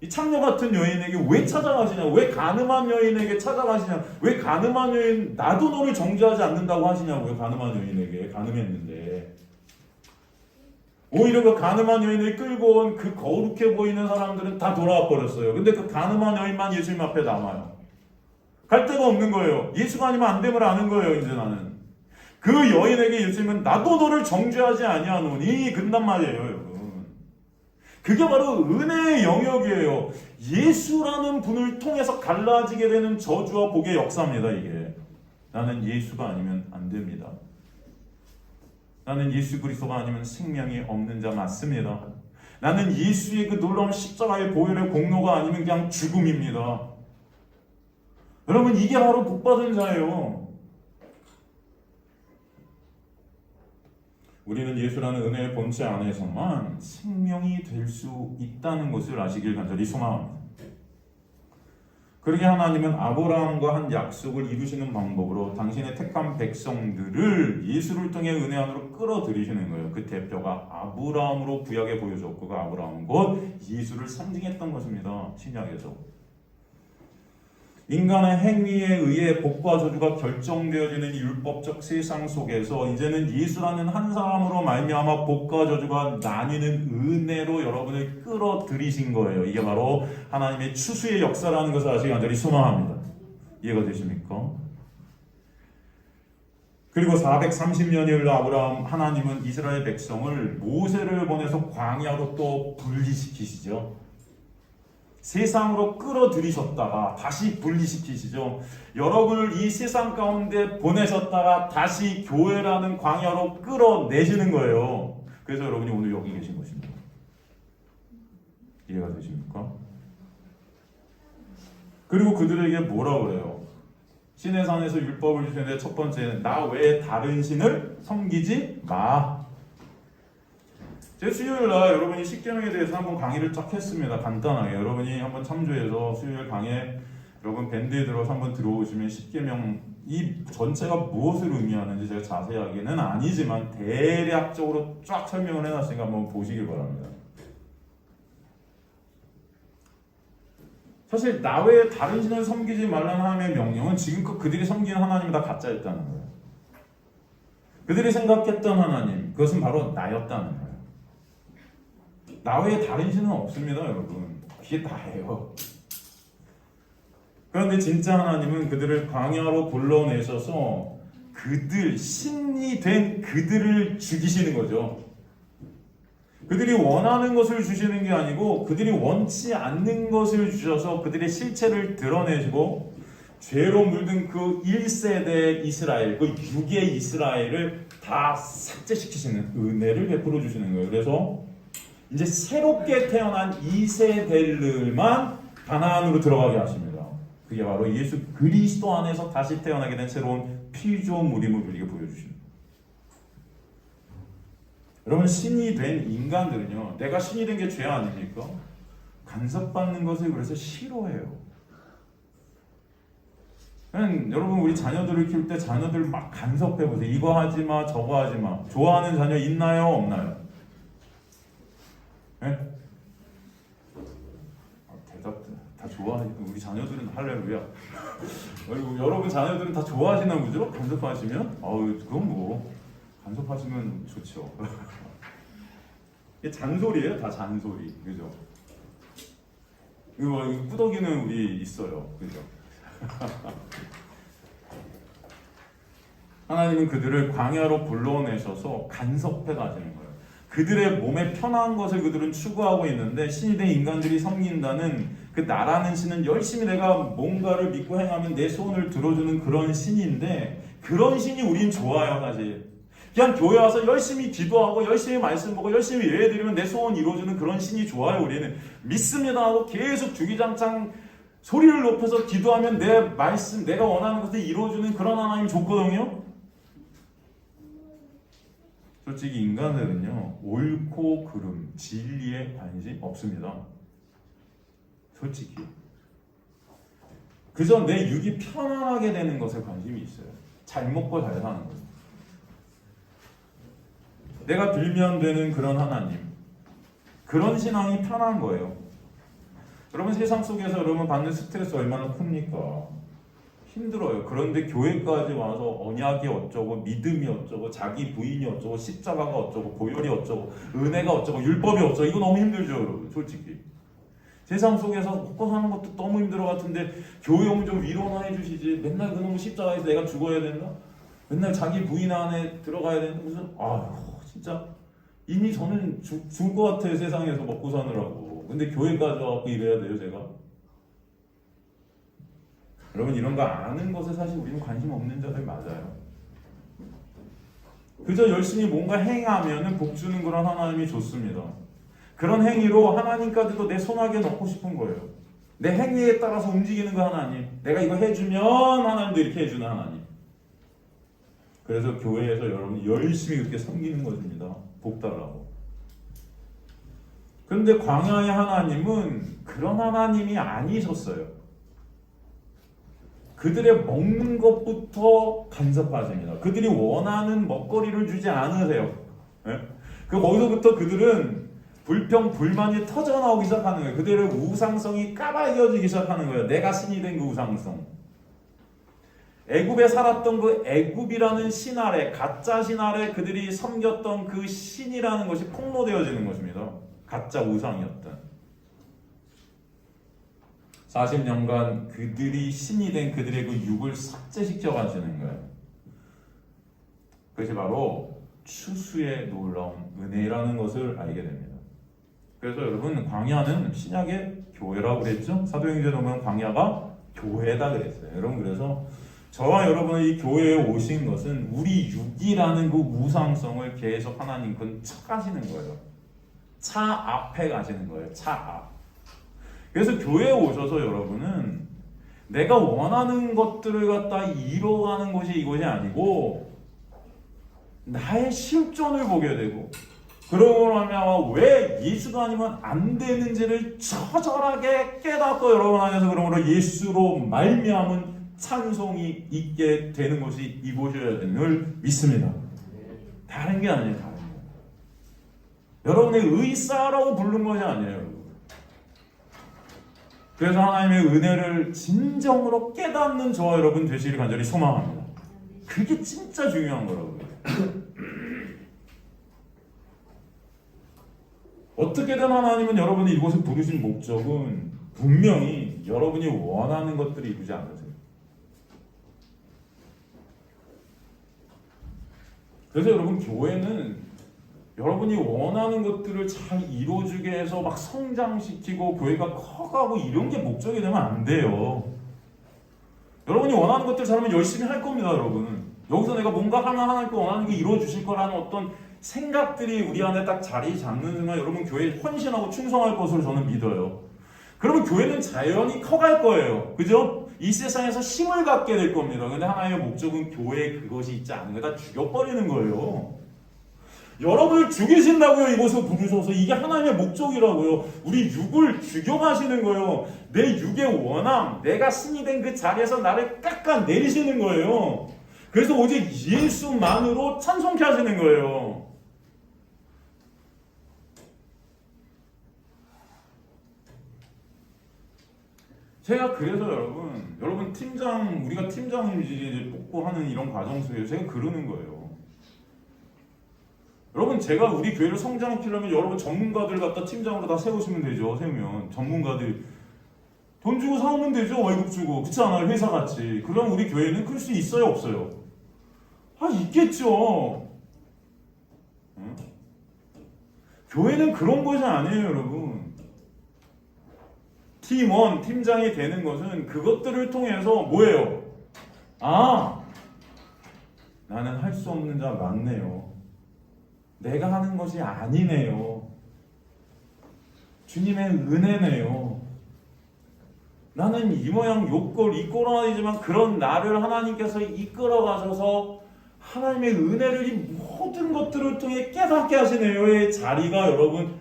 이 창녀 같은 여인에게 왜 찾아가시냐? 왜 가늠한 여인에게 찾아가시냐? 왜 가늠한 여인 나도 너를 정죄하지 않는다고 하시냐고요? 가늠한 여인에게 가늠했는데 오히려 그 가늠한 여인을 끌고 온 그 거룩해 보이는 사람들은 다 돌아와 버렸어요. 근데 그 가늠한 여인만 예수님 앞에 남아요. 갈 데가 없는 거예요. 예수가 아니면 안 됨을 아는 거예요. 이제 나는 그 여인에게 예수님은 나도 너를 정죄하지 아니하노니 그런단 말이에요, 여러분. 그게 바로 은혜의 영역이에요. 예수라는 분을 통해서 갈라지게 되는 저주와 복의 역사입니다. 이게 나는 예수가 아니면 안 됩니다. 나는 예수 그리스도가 아니면 생명이 없는 자 맞습니다. 나는 예수의 그 놀라운 십자가의 보혈의 공로가 아니면 그냥 죽음입니다. 여러분 이게 바로 복받은 자예요. 우리는 예수라는 은혜의 본체 안에서만 생명이 될 수 있다는 것을 아시길 간절히 소망합니다. 그러게 하나님은 아브라함과 한 약속을 이루시는 방법으로 당신의 택한 백성들을 예수를 통해 은혜 안으로 끌어들이시는 거예요. 그 대표가 아브라함으로 구약에 보여졌고 그 아브라함은 곧 예수를 상징했던 것입니다. 신약에서. 인간의 행위에 의해 복과 저주가 결정되어지는 율법적 세상 속에서 이제는 예수라는 한 사람으로 말미암아 복과 저주가 나뉘는 은혜로 여러분을 끌어들이신 거예요. 이게 바로 하나님의 추수의 역사라는 것을 아시기 간절히 소망합니다. 이해가 되십니까? 그리고 430년이 흘러 아브라함 하나님은 이스라엘 백성을 모세를 보내서 광야로 또 분리시키시죠. 세상으로 끌어들이셨다가 다시 분리시키시죠. 여러분을 이 세상 가운데 보내셨다가 다시 교회라는 광야로 끌어내시는 거예요. 그래서 여러분이 오늘 여기 계신 것입니다. 이해가 되십니까? 그리고 그들에게 뭐라고 그래요? 신의 산에서 율법을 주시는데 첫 번째는 나 외에 다른 신을 섬기지 마. 제가 수요일날 여러분이 십계명에 대해서 한번 강의를 쫙 했습니다. 간단하게 여러분이 한번 참조해서 수요일 강의에 여러분 밴드에 들어서 한번 들어오시면 십계명 이 전체가 무엇을 의미하는지 제가 자세하게는 아니지만 대략적으로 쫙 설명을 해놨으니까 한번 보시길 바랍니다. 사실 나 외에 다른 신을 섬기지 말라는 하나님의 명령은 지금껏 그들이 섬기는 하나님이 다 가짜였다는 거예요. 그들이 생각했던 하나님 그것은 바로 나였다는 거예요. 나 외에 다른 신은 없습니다, 여러분. 그게 다예요. 그런데 진짜 하나님은 그들을 광야로 불러내셔서 그들, 신이 된 그들을 죽이시는 거죠. 그들이 원하는 것을 주시는 게 아니고 그들이 원치 않는 것을 주셔서 그들의 실체를 드러내시고 죄로 물든 그 1세대 이스라엘, 그 육의 이스라엘을 다 삭제시키시는 은혜를 베풀어 주시는 거예요. 그래서 이제 새롭게 태어난 2세대들만 가나안으로 들어가게 하십니다. 그게 바로 예수 그리스도 안에서 다시 태어나게 된 새로운 피조물임을 우리에게 보여주십니다. 여러분, 신이 된 인간들은요, 내가 신이 된 게 죄 아닙니까? 간섭받는 것을 그래서 싫어해요. 여러분, 우리 자녀들을 키울 때 자녀들 막 간섭해보세요. 이거 하지마, 저거 하지마. 좋아하는 자녀 있나요, 없나요? 네? 대답 다 좋아하니까 우리 자녀들은 할렐루야. 여러분 자녀들은 다 좋아하시나 보죠? 간섭하시면? 그건 뭐 간섭하시면 좋죠. 이게 잔소리예요, 다 잔소리, 그죠? 이거 꾸덕이는 우리 있어요, 그죠? 하나님은 그들을 광야로 불러내셔서 간섭해 가시는 거예요. 그들의 몸에 편한 것을 그들은 추구하고 있는데 신이 된 인간들이 섬긴다는 그 나라는 신은 열심히 내가 뭔가를 믿고 행하면 내 소원을 들어주는 그런 신인데 그런 신이 우린 좋아요, 사실. 그냥 교회 와서 열심히 기도하고 열심히 말씀 보고 열심히 예배드리면 내 소원 이루어주는 그런 신이 좋아요. 우리는 믿습니다 하고 계속 주기장창 소리를 높여서 기도하면 내 말씀, 내가 원하는 것을 이루어주는 그런 하나님 좋거든요. 솔직히 인간들은요, 옳고 그름, 진리에 관심 없습니다. 솔직히. 그저 내 육이 편안하게 되는 것에 관심이 있어요. 잘 먹고 잘 사는 것. 내가 빌면 되는 그런 하나님. 그런 신앙이 편한 거예요. 여러분, 세상 속에서 여러분 받는 스트레스 얼마나 큽니까? 힘들어요. 그런데 교회까지 와서 언약이 어쩌고, 믿음이 어쩌고, 자기 부인이 어쩌고, 십자가가 어쩌고, 보혈이 어쩌고, 은혜가 어쩌고, 율법이 어쩌고, 이거 너무 힘들죠, 여러분, 솔직히. 세상 속에서 먹고 사는 것도 너무 힘들어 같은데 교회 오면 좀 위로나 해주시지. 맨날 그놈의 십자가에서 내가 죽어야 된다? 맨날 자기 부인 안에 들어가야 되는데 무슨 진짜 이미 저는 죽을 것 같아요, 세상에서 먹고 사느라고. 근데 교회까지 와서 이래야 돼요, 제가? 여러분, 이런 거 아는 것에 사실 우리는 관심 없는 자들 맞아요. 그저 열심히 뭔가 행하면 복 주는 그런 하나님이 좋습니다. 그런 행위로 하나님까지도 내 손아귀에 넣고 싶은 거예요. 내 행위에 따라서 움직이는 그 하나님. 내가 이거 해주면 하나님도 이렇게 해주는 하나님. 그래서 교회에서 여러분 열심히 그렇게 섬기는 것입니다. 복 달라고. 그런데 광야의 하나님은 그런 하나님이 아니셨어요. 그들의 먹는 것부터 간섭하십니다. 그들이 원하는 먹거리를 주지 않으세요. 거기서부터 그들은 불평, 불만이 터져나오기 시작하는 거예요. 그들의 우상성이 까발려지기 시작하는 거예요. 내가 신이 된 그 우상성. 애굽에 살았던 그 애굽이라는 신 아래, 가짜 신 아래 그들이 섬겼던 그 신이라는 것이 폭로되어지는 것입니다. 가짜 우상이었던. 40년간 그들이 신이 된 그들의 그 육을 삭제시켜 가시는 거예요. 그것이 바로 추수의 놀라운 은혜라는 것을 알게 됩니다. 그래서 여러분, 광야는 신약의 교회라고 그랬죠? 사도행전에 보면 광야가 교회다 그랬어요. 여러분, 그래서 저와 여러분은 이 교회에 오신 것은 우리 육이라는 그 우상성을 계속 하나님께서 쳐가시는 거예요. 차 앞에 가시는 거예요. 차 앞. 그래서 교회에 오셔서 여러분은 내가 원하는 것들을 갖다 이뤄가는 것이 이것이 아니고 나의 실존을 보게 되고, 그러고 나면 왜 예수가 아니면 안 되는지를 처절하게 깨닫고 여러분 안에서 그러므로 예수로 말미암은 찬송이 있게 되는 것이 이곳이어야 됨을 믿습니다. 다른 게 아니에요. 다른 게. 여러분의 의사라고 부른 것이 아니에요. 그래서 하나님의 은혜를 진정으로 깨닫는 저와 여러분 되시길 간절히 소망합니다. 그게 진짜 중요한 거라고요. 어떻게든 하나님은 여러분이 이곳에 부르신 목적은 분명히 여러분이 원하는 것들을 이루지 않으세요. 그래서 여러분, 교회는 여러분이 원하는 것들을 잘 이루어주게 해서 막 성장시키고 교회가 커가고 이런 게 목적이 되면 안 돼요. 여러분이 원하는 것들 잘하면 열심히 할 겁니다, 여러분. 여기서 내가 뭔가 하나님께 원하는 게 이루어주실 거라는 어떤 생각들이 우리 안에 딱 자리 잡는 순간 여러분 교회에 헌신하고 충성할 것으로 저는 믿어요. 그러면 교회는 자연히 커갈 거예요. 그죠? 이 세상에서 힘을 갖게 될 겁니다. 근데 하나님의 목적은 교회에 그것이 있지 않은 거 다 죽여버리는 거예요. 여러분을 죽이신다고요. 이곳을 부르셔서 이게 하나님의 목적이라고요. 우리 육을 죽여가시는 거예요. 내 육의 원함, 내가 신이 된 그 자리에서 나를 깎아내리시는 거예요. 그래서 오직 예수만으로 찬송케 하시는 거예요. 제가 그래서 여러분 팀장, 우리가 팀장님 이제 뽑고 하는 이런 과정 속에서 제가 그러는 거예요. 여러분 제가 우리 교회를 성장시키려면 여러분 전문가들 갖다 팀장으로 다 세우시면 되죠. 세우면 전문가들 돈 주고 사오면 되죠. 월급 주고. 그렇지 않아요? 회사같이. 그럼 우리 교회는 클 수 있어요? 없어요? 있겠죠. 응? 교회는 그런 것이 아니에요, 여러분. 팀원, 팀장이 되는 것은 그것들을 통해서 뭐예요? 나는 할 수 없는 자 맞네요. 내가 하는 것이 아니네요. 주님의 은혜네요. 나는 이 모양 요꼴 이 꼴아니지만 그런 나를 하나님께서 이끌어가셔서 하나님의 은혜를 이 모든 것들을 통해 깨닫게 하시네요의 자리가 여러분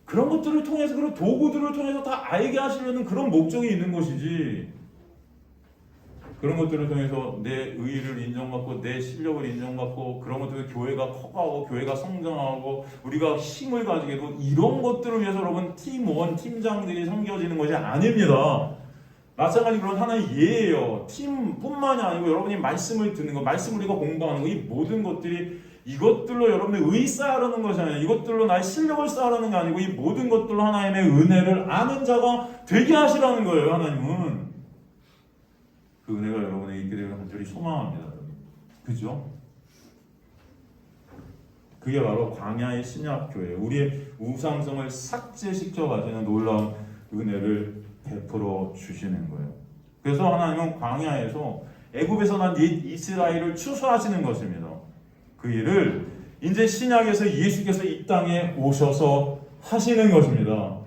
그런 것들을 통해서 그런 도구들을 통해서 다 알게 하시려는 그런 목적이 있는 것이지 그런 것들을 통해서 내 의의를 인정받고 내 실력을 인정받고 그런 것들을 교회가 커가고 교회가 성장하고 우리가 힘을 가지게 되고 이런 것들을 위해서 여러분 팀원, 팀장들이 섬겨지는 것이 아닙니다. 마찬가지로 그런 하나의 예예요. 팀뿐만이 아니고 여러분이 말씀을 듣는 것, 말씀을 우리가 공부하는 것, 이 모든 것들이 이것들로 여러분의 의의 쌓으라는 것이 아니에요. 이것들로 나의 실력을 쌓으라는 게 아니고 이 모든 것들로 하나님의 은혜를 아는 자가 되게 하시라는 거예요. 하나님은. 그 은혜가 여러분에게 있게 되기를 간절히 소망합니다. 그죠? 그게 바로 광야의 신약교회, 우리의 우상성을 삭제시켜 가지는 놀라운 은혜를 베풀어 주시는 거예요. 그래서 하나님은 광야에서 애굽에서 난 이스라엘을 추수하시는 것입니다. 그 일을 이제 신약에서 예수께서 이 땅에 오셔서 하시는 것입니다.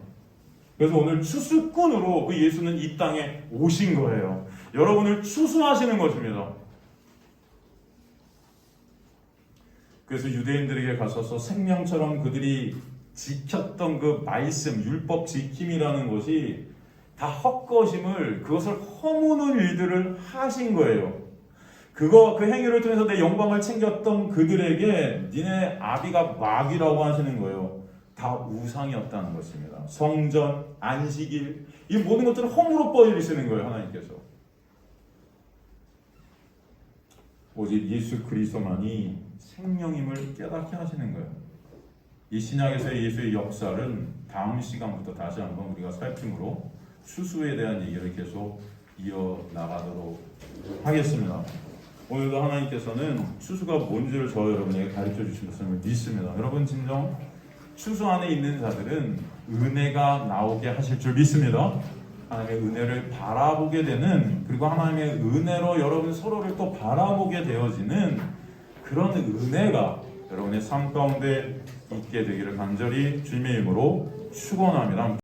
그래서 오늘 추수꾼으로 그 예수는 이 땅에 오신 거예요. 여러분을 추수하시는 것입니다. 그래서 유대인들에게 가셔서 생명처럼 그들이 지켰던 그 말씀, 율법 지킴이라는 것이 다 헛것임을 그것을 허무는 일들을 하신 거예요. 그 행위를 통해서 내 영광을 챙겼던 그들에게 니네 아비가 마귀라고 하시는 거예요. 다 우상이었다는 것입니다. 성전, 안식일, 이 모든 것들을 허물어 버리시는 거예요. 하나님께서. 오직 예수 그리스도만이 생명임을 깨닫게 하시는 거예요. 이 신약에서의 예수의 역사는 다음 시간부터 다시 한번 우리가 살핌으로 추수에 대한 얘기를 계속 이어나가도록 하겠습니다. 오늘도 하나님께서는 추수가 뭔지를 저 여러분에게 가르쳐 주신 것을 믿습니다. 여러분 진정 추수 안에 있는 자들은 은혜가 나오게 하실 줄 믿습니다. 하나님의 은혜를 바라보게 되는, 그리고 하나님의 은혜로 여러분 서로를 또 바라보게 되어지는 그런 은혜가 여러분의 삶 가운데 있게 되기를 간절히 주님의 이름으로 축원합니다.